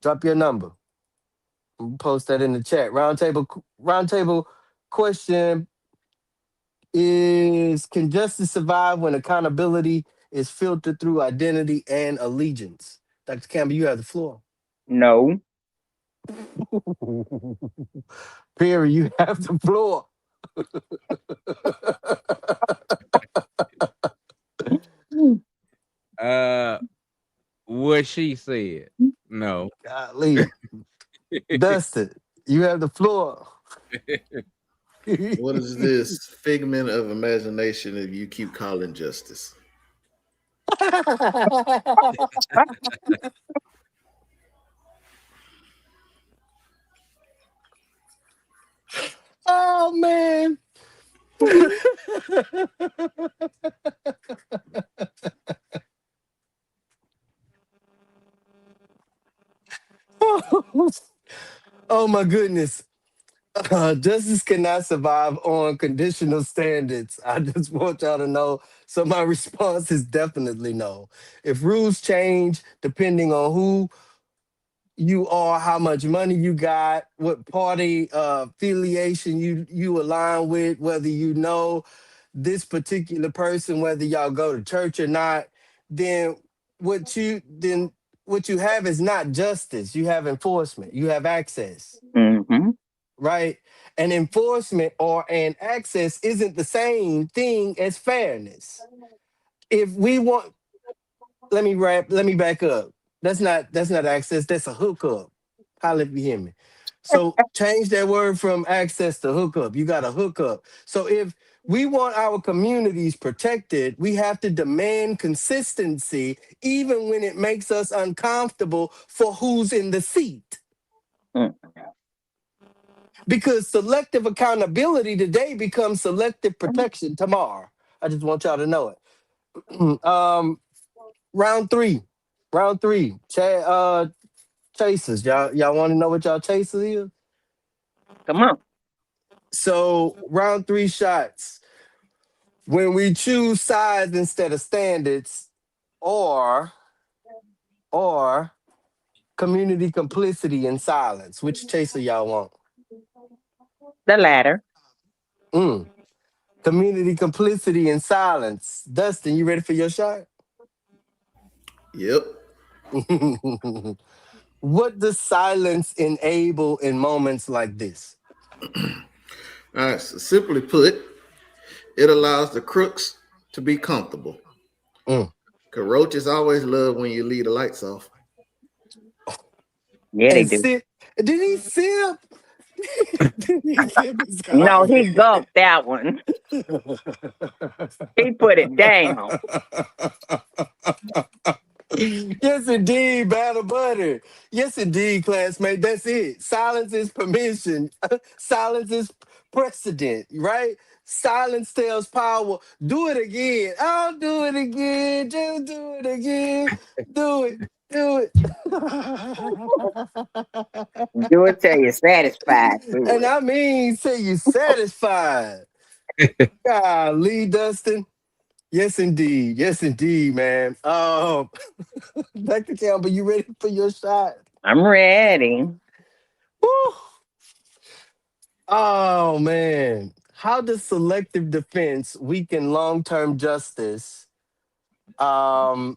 Drop your number. We'll post that in the chat. Roundtable question is: can justice survive when accountability is filtered through identity and allegiance? Dr. Campbell, you have the floor. No. Perry, you have the floor. Uh, what she said. No. Golly. Dustin, you have the floor. What is this figment of imagination if you keep calling justice? Oh man. Oh my goodness. Justice cannot survive on conditional standards. I just want y'all to know. So my response is definitely no. If rules change depending on who you are, how much money you got, what party affiliation you align with, whether you know this particular person, whether y'all go to church or not, then then what you have is not justice. You have enforcement. You have access, Mm-hmm. right? And enforcement or an access isn't the same thing as fairness. If we want, let me back up. That's not access, that's a hookup. Holla if you hear me. So change that word from access to hookup. You got a hookup. So if we want our communities protected, we have to demand consistency, even when it makes us uncomfortable for who's in the seat. Mm. Because selective accountability today becomes selective protection tomorrow. I just want y'all to know it. Round three. Round three. Chasers. Y'all want to know what y'all chasers is? Come on. So round three shots. When we choose sides instead of standards, or or community complicity and silence? Which chaser y'all want? The latter. Mm. Community complicity and silence. Dustin, you ready for your shot? Yep. What does silence enable in moments like this? All right. So simply put, it allows the crooks to be comfortable. Mm. Cause roaches always love when you leave the lights off. Yeah, they And do. sip. Did he sip? Did he sip his No, he coffee? gulped that one. He put it down. Yes, indeed, Battle Butter. Yes, indeed, classmate. That's it. Silence is permission. Silence is precedent, right? Silence tells power. Do it again. I'll do it again. Just do it again. Do it. Do it. Do it till you're satisfied. Do And it. I mean, say you're satisfied. Golly, Dustin. Yes, indeed. Yes, indeed, man. Dr. Campbell, you ready for your shot? I'm ready. Woo! Oh man. How does selective defense weaken long-term justice um,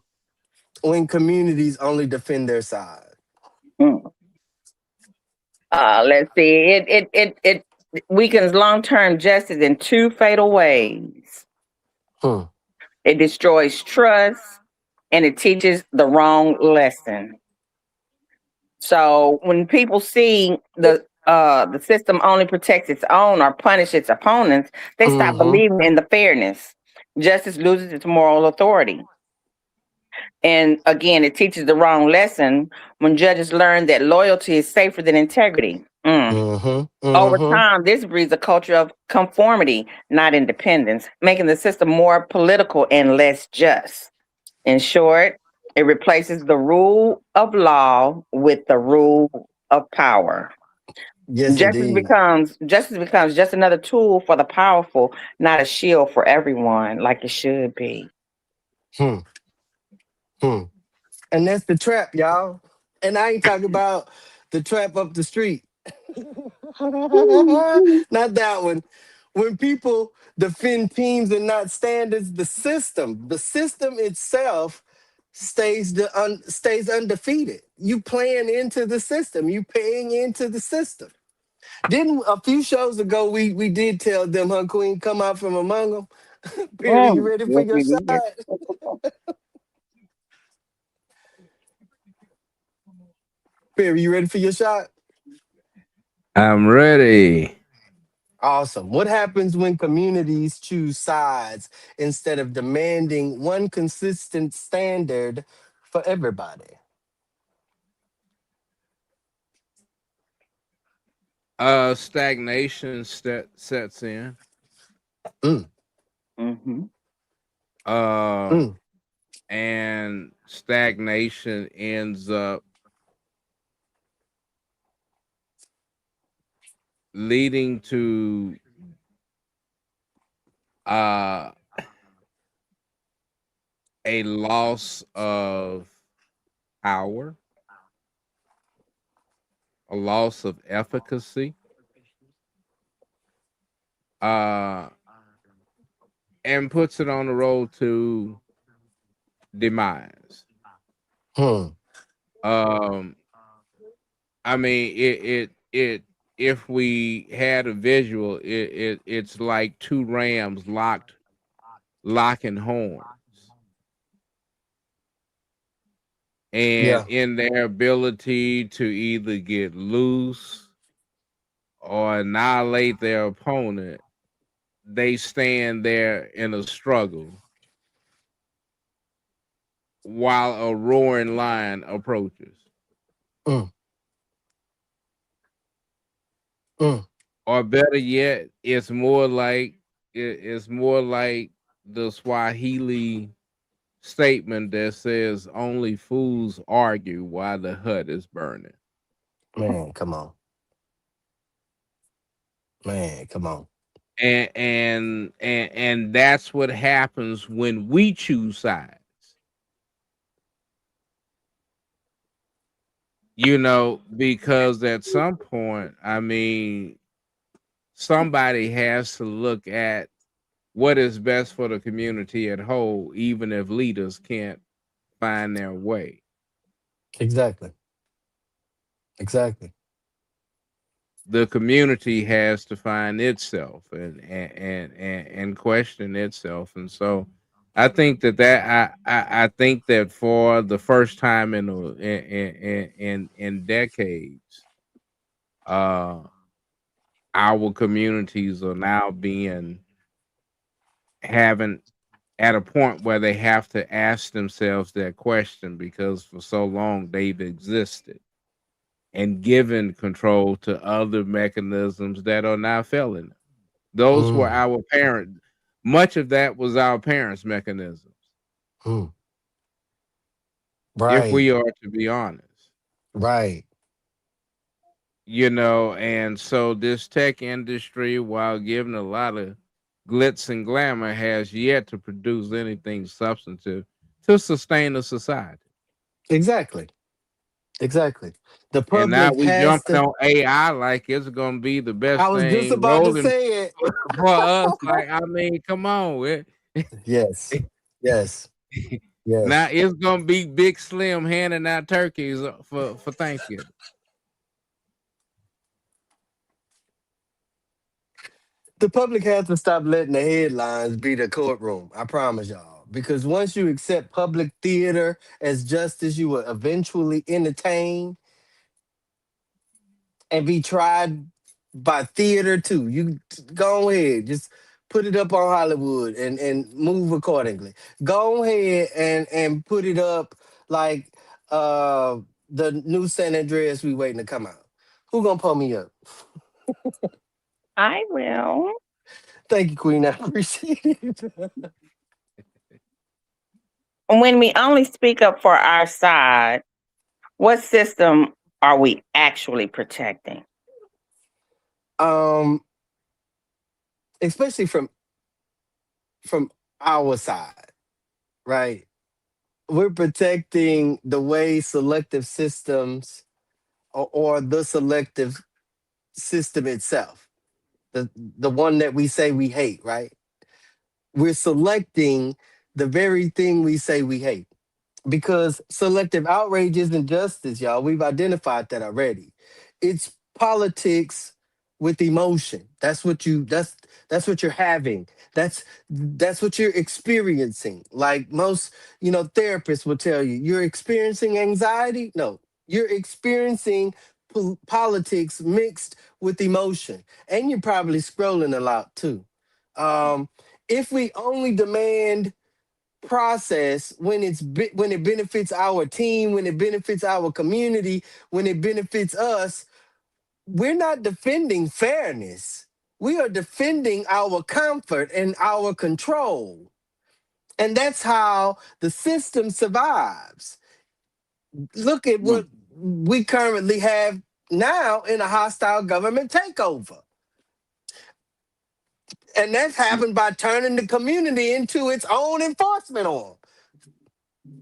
when communities only defend their side? Mm. Let's see. It weakens long-term justice in two fatal ways. Hmm. It destroys trust and it teaches the wrong lesson. So when people see the system only protects its own or punish its opponents, they stop Mm-hmm. believing in the fairness. Justice loses its moral authority. And again, it teaches the wrong lesson when judges learn that loyalty is safer than integrity. Mm. Mm-hmm. Over Mm-hmm. time, this breeds a culture of conformity, not independence, making the system more political and less just. In short, it replaces the rule of law with the rule of power. Yes, indeed. Justice becomes just another tool for the powerful, not a shield for everyone, like it should be. Hmm. Hmm. And that's the trap, y'all. And I ain't talking about the trap up the street. Not that one. When people defend teams and not standards, the system itself stays undefeated. You playing into the system. You paying into the system. Didn't a few shows ago we did tell them, huh, Queen, come out from among them. Perry, you ready for Yes, your we shot? did. Perry, you ready for your shot? I'm ready. Awesome. What happens when communities choose sides instead of demanding one consistent standard for everybody? Stagnation sets in. Mm, Mm-hmm. Uh, mm, and stagnation ends up leading to uh a loss of power, a loss of efficacy, uh, and puts it on the road to demise. hmm. Um, I mean, if we had a visual, it's like two rams locking horns, and Yeah. in their ability to either get loose or annihilate their opponent, they stand there in a struggle while a roaring lion approaches. Mm, mm, Or better yet, it's more like the Swahili statement that says only fools argue while the hut is burning. man, come on. Man, come on. And that's what happens when we choose sides. because at some point, I mean, somebody has to look at what is best for the community at whole, even if leaders can't find their way. Exactly. Exactly. The community has to find itself and question itself. And so I think that for the first time in decades, uh our communities are now being having at a point where they have to ask themselves that question, because for so long they've existed and given control to other mechanisms that are now failing them. Those were Mm, our parents. Much of that was our parents' mechanisms, mm. if Right. we are to be honest. Right. And so this tech industry, while giving a lot of glitz and glamour, has yet to produce anything substantive to sustain a society. Exactly. Exactly. The And now public we has jumping to. on AI like it's gonna be the I best was just thing about to rolling say it. for us. Like, I mean, come on. Yes. Yes. Now Yes. it's gonna be Big Slim handing out turkeys for Thanksgiving. The public has to stop letting the headlines be the courtroom. I promise y'all. Because once you accept public theater as justice, you will eventually entertain and be tried by theater too. You go ahead, just put it up on Hollywood and move accordingly. Go ahead and put it up like uh the new San Andreas we waiting to come out. Who gonna pull me up? I will. Thank you, Queen. I appreciate it. When we only speak up for our side, what system are we actually protecting? um, Especially from our side, right? We're protecting the way selective systems or the selective system itself, the one that we say we hate, right? We're selecting the very thing we say we hate, because selective outrage isn't justice, y'all. We've identified that already. It's politics with emotion. That's what you're having. That's what you're experiencing. Like most, therapists will tell you, you're experiencing anxiety. No, you're experiencing politics mixed with emotion, and you're probably scrolling a lot too. Um, if we only demand process when when it benefits our team, when it benefits our community, when it benefits us, we're not defending fairness. We are defending our comfort and our control. And that's how the system survives. Look at Hmm. what we currently have now in a hostile government takeover. And that's happened by turning the community into its own enforcement arm.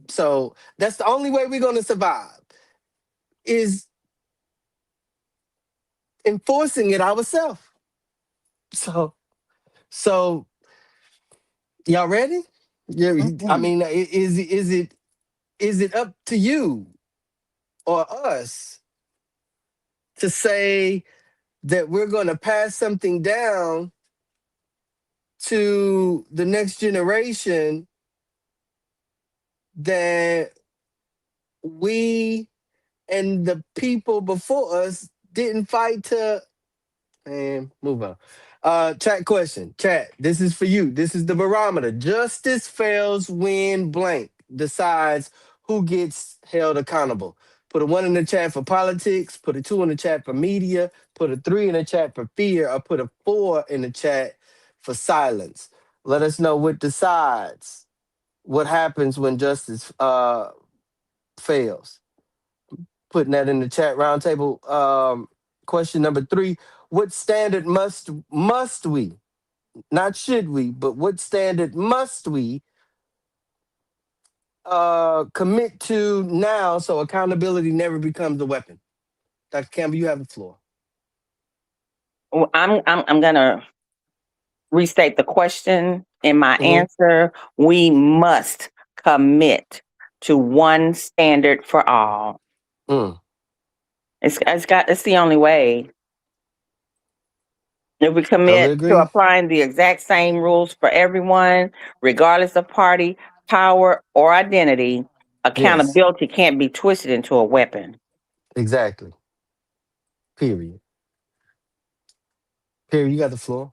So that's the only way we're going to survive, is enforcing it ourselves. So, so y'all ready? Yeah, I Mhm. mean, is it up to you or us to say that we're going to pass something down to the next generation that we and the people before us didn't fight to? And move on. Chat question. Chat. This is for you. This is the barometer. Justice fails when blank decides who gets held accountable. Put a one in the chat for politics. Put a two in the chat for media. Put a three in the chat for fear. Or put a four in the chat for silence. Let us know what decides what happens when justice fails. Putting that in the chat roundtable. Question number three: what standard must we, not should we, but what standard must we commit to now so accountability never becomes a weapon? Dr. Campbell, you have the floor. Well, I'm gonna restate the question in my Hmm. answer. We must commit to one standard for all. Mm, It's the only way. If we totally commit to agree. applying the exact same rules for everyone, regardless of party, power, or identity, Yes, accountability can't be twisted into a weapon. exactly. Period. Period. You got the floor.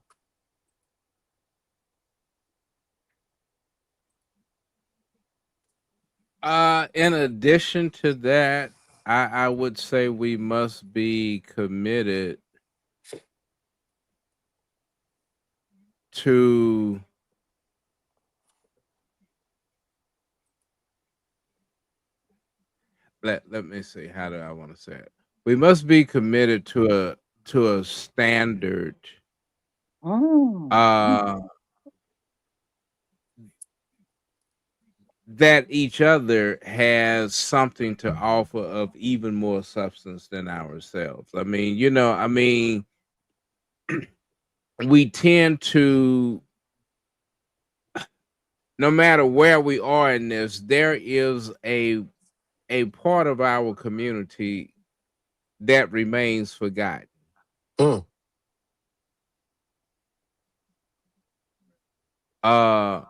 In addition to that, I would say we must be committed to let me see, how do I want to say it? We must be committed to a standard Mm. uh that each other has something to offer of even more substance than ourselves. I mean, we tend to, no matter where we are in this, there is a part of our community that remains forgotten. Mm, Uh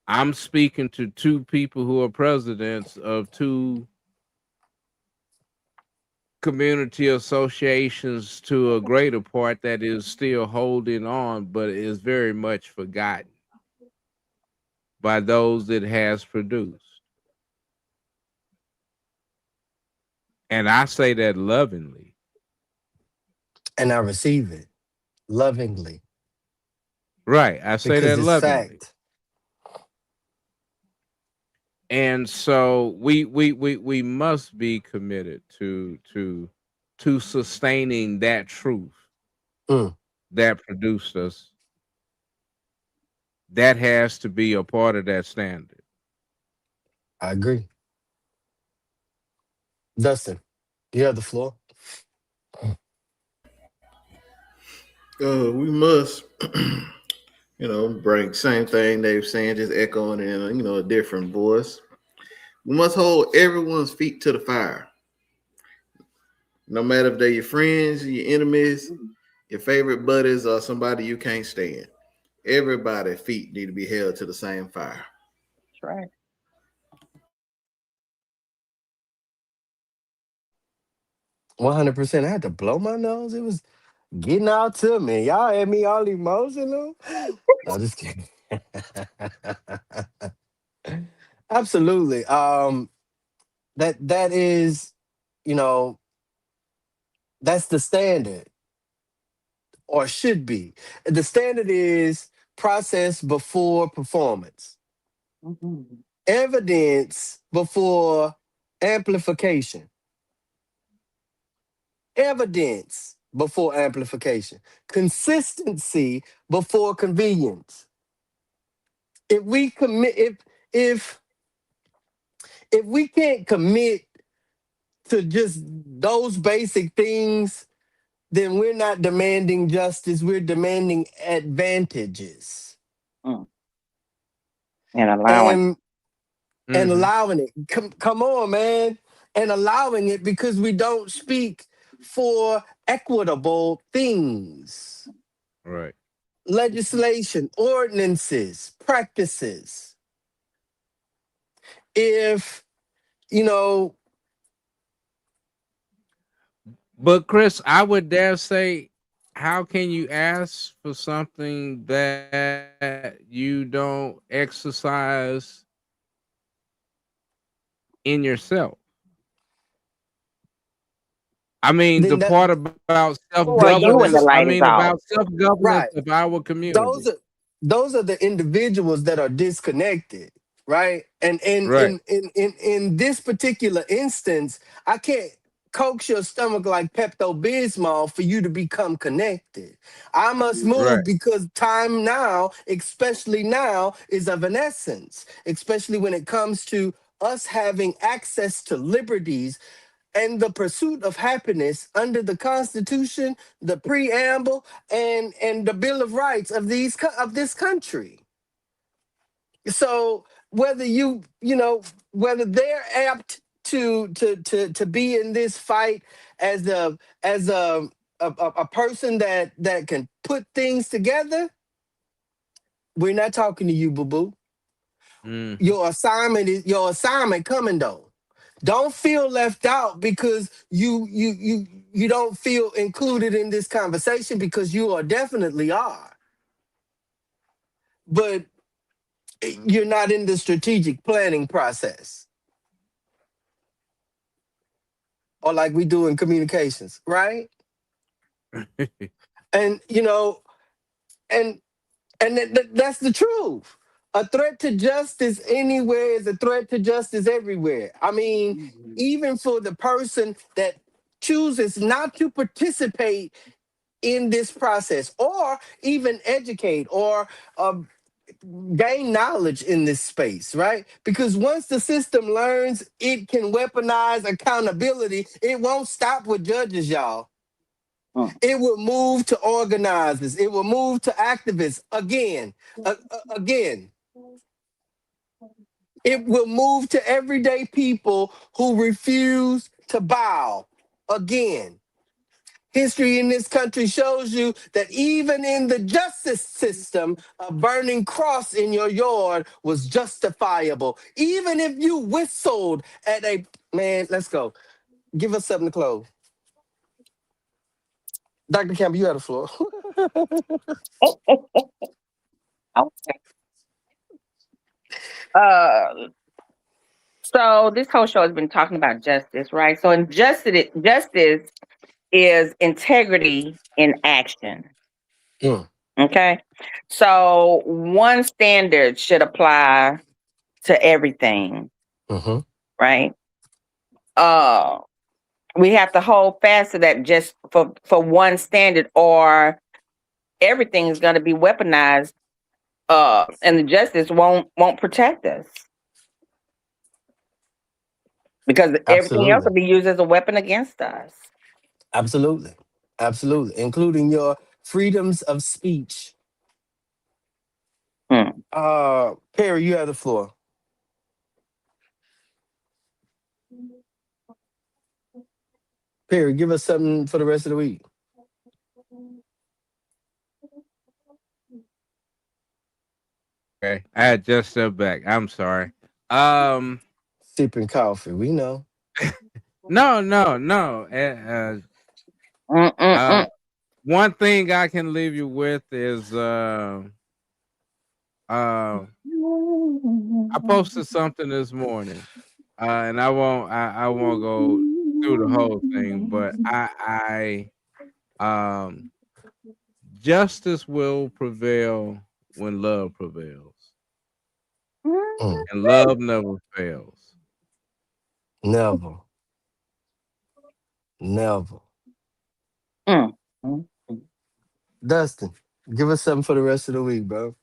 I'm speaking to two people who are presidents of two community associations to a greater part that is still holding on, but is very much forgotten by those it has produced. And I say that lovingly. and I receive it lovingly Right. I say because that it's lovingly. fact. And so we must be committed to sustaining that truth Mm, that produced us. That has to be a part of that standard. I agree. Dustin, you have the floor. We must, bring same thing they were saying, just echoing in, a different voice. We must hold everyone's feet to the fire, no matter if they're your friends, your enemies, your favorite buddies, or somebody you can't stand. Everybody's feet need to be held to the same fire. That's right. 100%. I had to blow my nose. It was getting out to me. Y'all had me all emotional. No, just kidding. Absolutely. That is, you know, that's the standard, or should be. The standard is process before performance, Mhm. evidence before amplification, evidence before amplification, consistency before convenience. If we commit, if if we can't commit to just those basic things, then we're not demanding justice, we're demanding advantages. Mm. And allowing. And Hmm. allowing it. Come on, man. And allowing it because we don't speak for equitable things. Right. Legislation, ordinances, practices. If, you know, But Chris, I would dare say, how can you ask for something that you don't exercise in yourself? I mean, the then that, part about Who are you when the self-governance, I light is mean, off? about self-governance right. of our Those community. are those are the individuals that are disconnected, right? And Right. in this particular instance, I can't coax your stomach like Pepto-Bismol for you to become connected. I must move Right. because time now, especially now, is of an essence, especially when it comes to us having access to liberties and the pursuit of happiness under the Constitution, the preamble, and the Bill of Rights of this country. So whether they're apt to be in this fight as a person that can put things together, we're not talking to you, boo boo. Mhm. Your assignment coming though. Don't feel left out because you don't feel included in this conversation, because you are definitely are. But you're not in the strategic planning process, or like we do in communications, right? And and that's the truth. A threat to justice anywhere is a threat to justice everywhere. I mean, even for the person that chooses not to participate in this process, or even educate, or gain knowledge in this space, right? Because once the system learns it can weaponize accountability, it won't stop with judges, y'all. It will move to organizers. It will move to activists again. It will move to everyday people who refuse to bow again. History in this country shows you that even in the justice system, a burning cross in your yard was justifiable. Even if you whistled at a man, let's go. Give us something to close. Dr. Campbell, you have the floor. Okay. Uh, so this whole show has been talking about justice, right? So in justice is integrity in action. Mm, Okay. So one standard should apply to everything, mhm, right? Uh, we have to hold fast to that just for one standard, or everything is going to be weaponized. And the justice won't protect us, because everything else Absolutely. will be used as a weapon against us. Absolutely. Absolutely. Including your freedoms of speech. Hmm. Perry, you have the floor. Perry, give us something for the rest of the week. Okay. I had just stepped back. I'm sorry. Um. Sipping coffee. We know. No. No. No. Mm-mm-mm. One thing I can leave you with is uh I posted something this morning, and I won't go through the whole thing, but um justice will prevail when love prevails, Mm, and love never fails. never. Never. Mm. Dustin, give us something for the rest of the week, bro.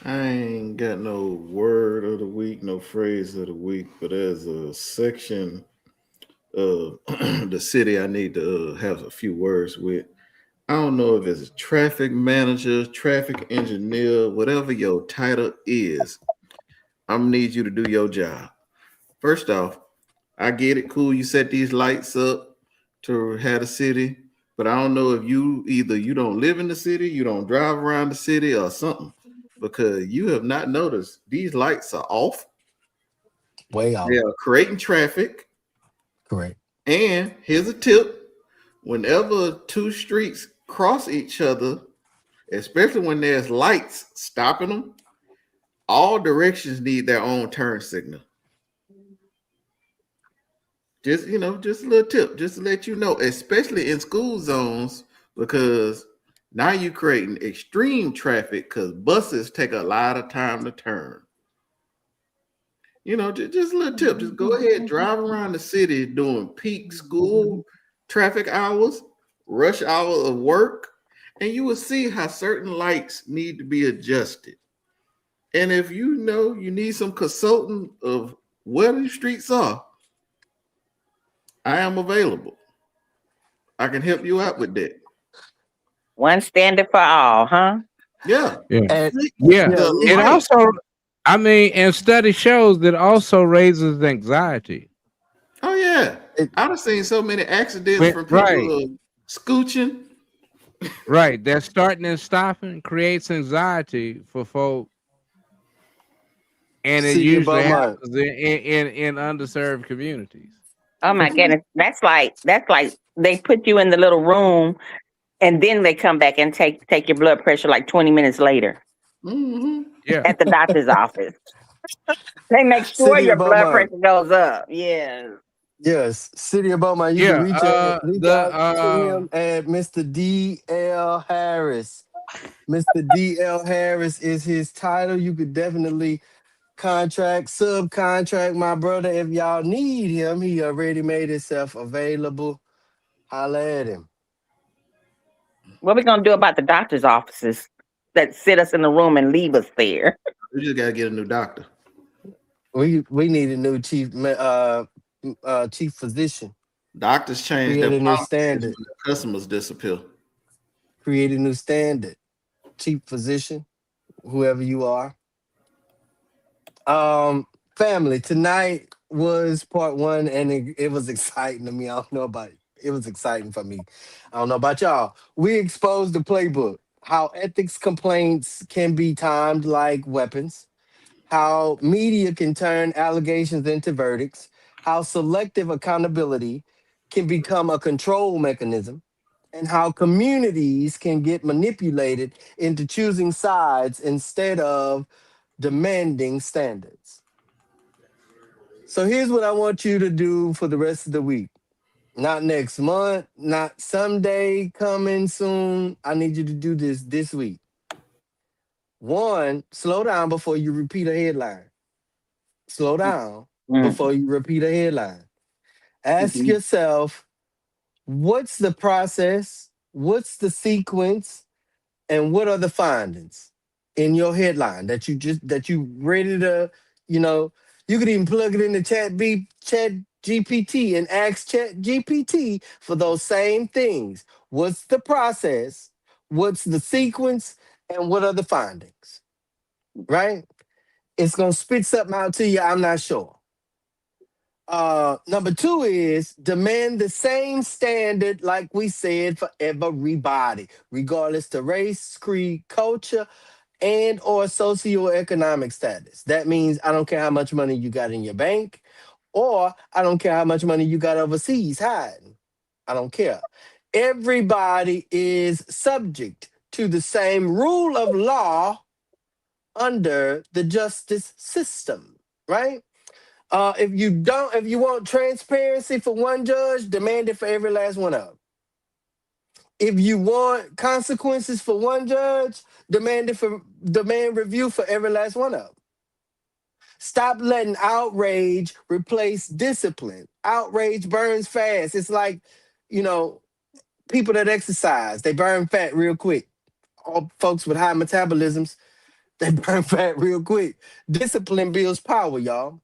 I ain't got no word of the week, no phrase of the week, but there's a section of the city I need to have a few words with. I don't know if it's a traffic manager, traffic engineer, whatever your title is. I'm gonna need you to do your job. First off, I get it, cool. You set these lights up to have the city, but I don't know if you don't live in the city, you don't drive around the city, or something, because you have not noticed these lights are off. Way They off. are creating traffic. Correct. And here's a tip: whenever two streets cross each other, especially when there's lights stopping them, all directions need their own turn signal. Just a little tip, just to let you know, especially in school zones, because now you're creating extreme traffic because buses take a lot of time to turn. Just a little tip. Just go ahead, drive around the city during peak school traffic hours, rush hour of work, and you will see how certain lights need to be adjusted. And if you know you need some consultant of where the streets are, I am available. I can help you out with that. One standard for all, huh? Yeah. Yeah. And Yeah. yeah, The It light. also, I mean, and study shows that also raises anxiety. Oh yeah. it, I've seen so many accidents When, from right, people scooching. right. That starting and stopping creates anxiety for folk, and it City of usually Beaumont. happens in underserved communities. Oh my goodness. That's like they put you in the little room and then they come back and take your blood pressure like 20 minutes later Mm-hmm. Yeah. at the doctor's office. They make sure City your of blood Beaumont. pressure goes up. Yeah. Yes, City of Beaumont. You can Yeah. reach The out to him at Mr. D.L. Harris. Mr. D.L. Harris is his title. You could definitely subcontract my brother if y'all need him. He already made himself available. Holla at him. What we gonna do about the doctor's offices that sit us in the room and leave us there? We just gotta get a new doctor. We need a new chief physician. Doctors change their Create a new policies when standard. the customers disappear. Create a new standard. Chief physician, whoever you are. Um, Family, tonight was part one, and it was exciting to me. I don't know about it was exciting for me. I don't know about y'all. We exposed the playbook, how ethics complaints can be timed like weapons, how media can turn allegations into verdicts, how selective accountability can become a control mechanism, and how communities can get manipulated into choosing sides instead of demanding standards. So here's what I want you to do for the rest of the week. Not next month, not someday coming soon. I need you to do this week. One, slow down before you repeat a headline. Slow down Mm. before you repeat a headline. Ask Mhm. yourself, what's the process? What's the sequence? And what are the findings in your headline that you ready to, you know, you could even plug it in the chat GPT and ask chat GPT for those same things. What's the process? What's the sequence? And what are the findings? Right? It's gonna spit something out to you. I'm not sure. Number two is demand the same standard, like we said, for everybody, regardless to race, creed, culture, and or socioeconomic status. That means I don't care how much money you got in your bank, or I don't care how much money you got overseas hiding. I don't care. Everybody is subject to the same rule of law under the justice system, right? If you want transparency for one judge, demand it for every last one of them. If you want consequences for one judge, demand review for every last one of them. Stop letting outrage replace discipline. Outrage burns fast. It's like, you know, people that exercise, they burn fat real quick. All folks with high metabolisms, they burn fat real quick. Discipline builds power, y'all.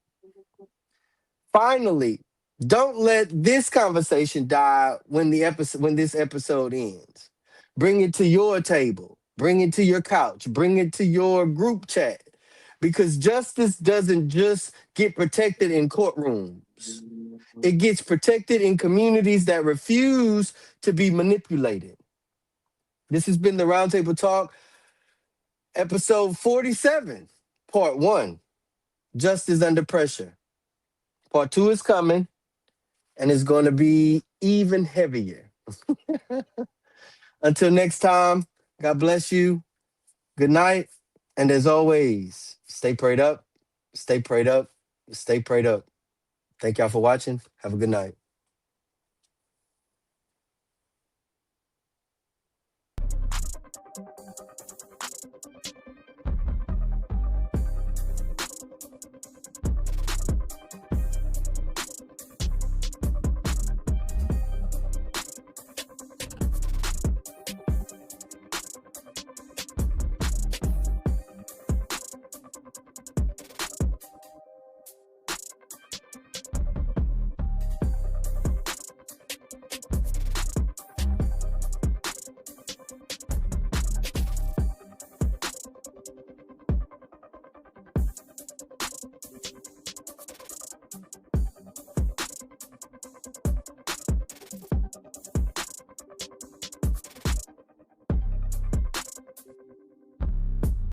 Finally, don't let this conversation die when this episode ends. Bring it to your table, bring it to your couch, bring it to your group chat. Because justice doesn't just get protected in courtrooms. It gets protected in communities that refuse to be manipulated. This has been the Roundtable Talk, episode 47, part one, Justice Under Pressure. Part two is coming, and it's going to be even heavier. Until next time, God bless you. Good night. And as always, stay prayed up, stay prayed up, stay prayed up. Thank y'all for watching. Have a good night.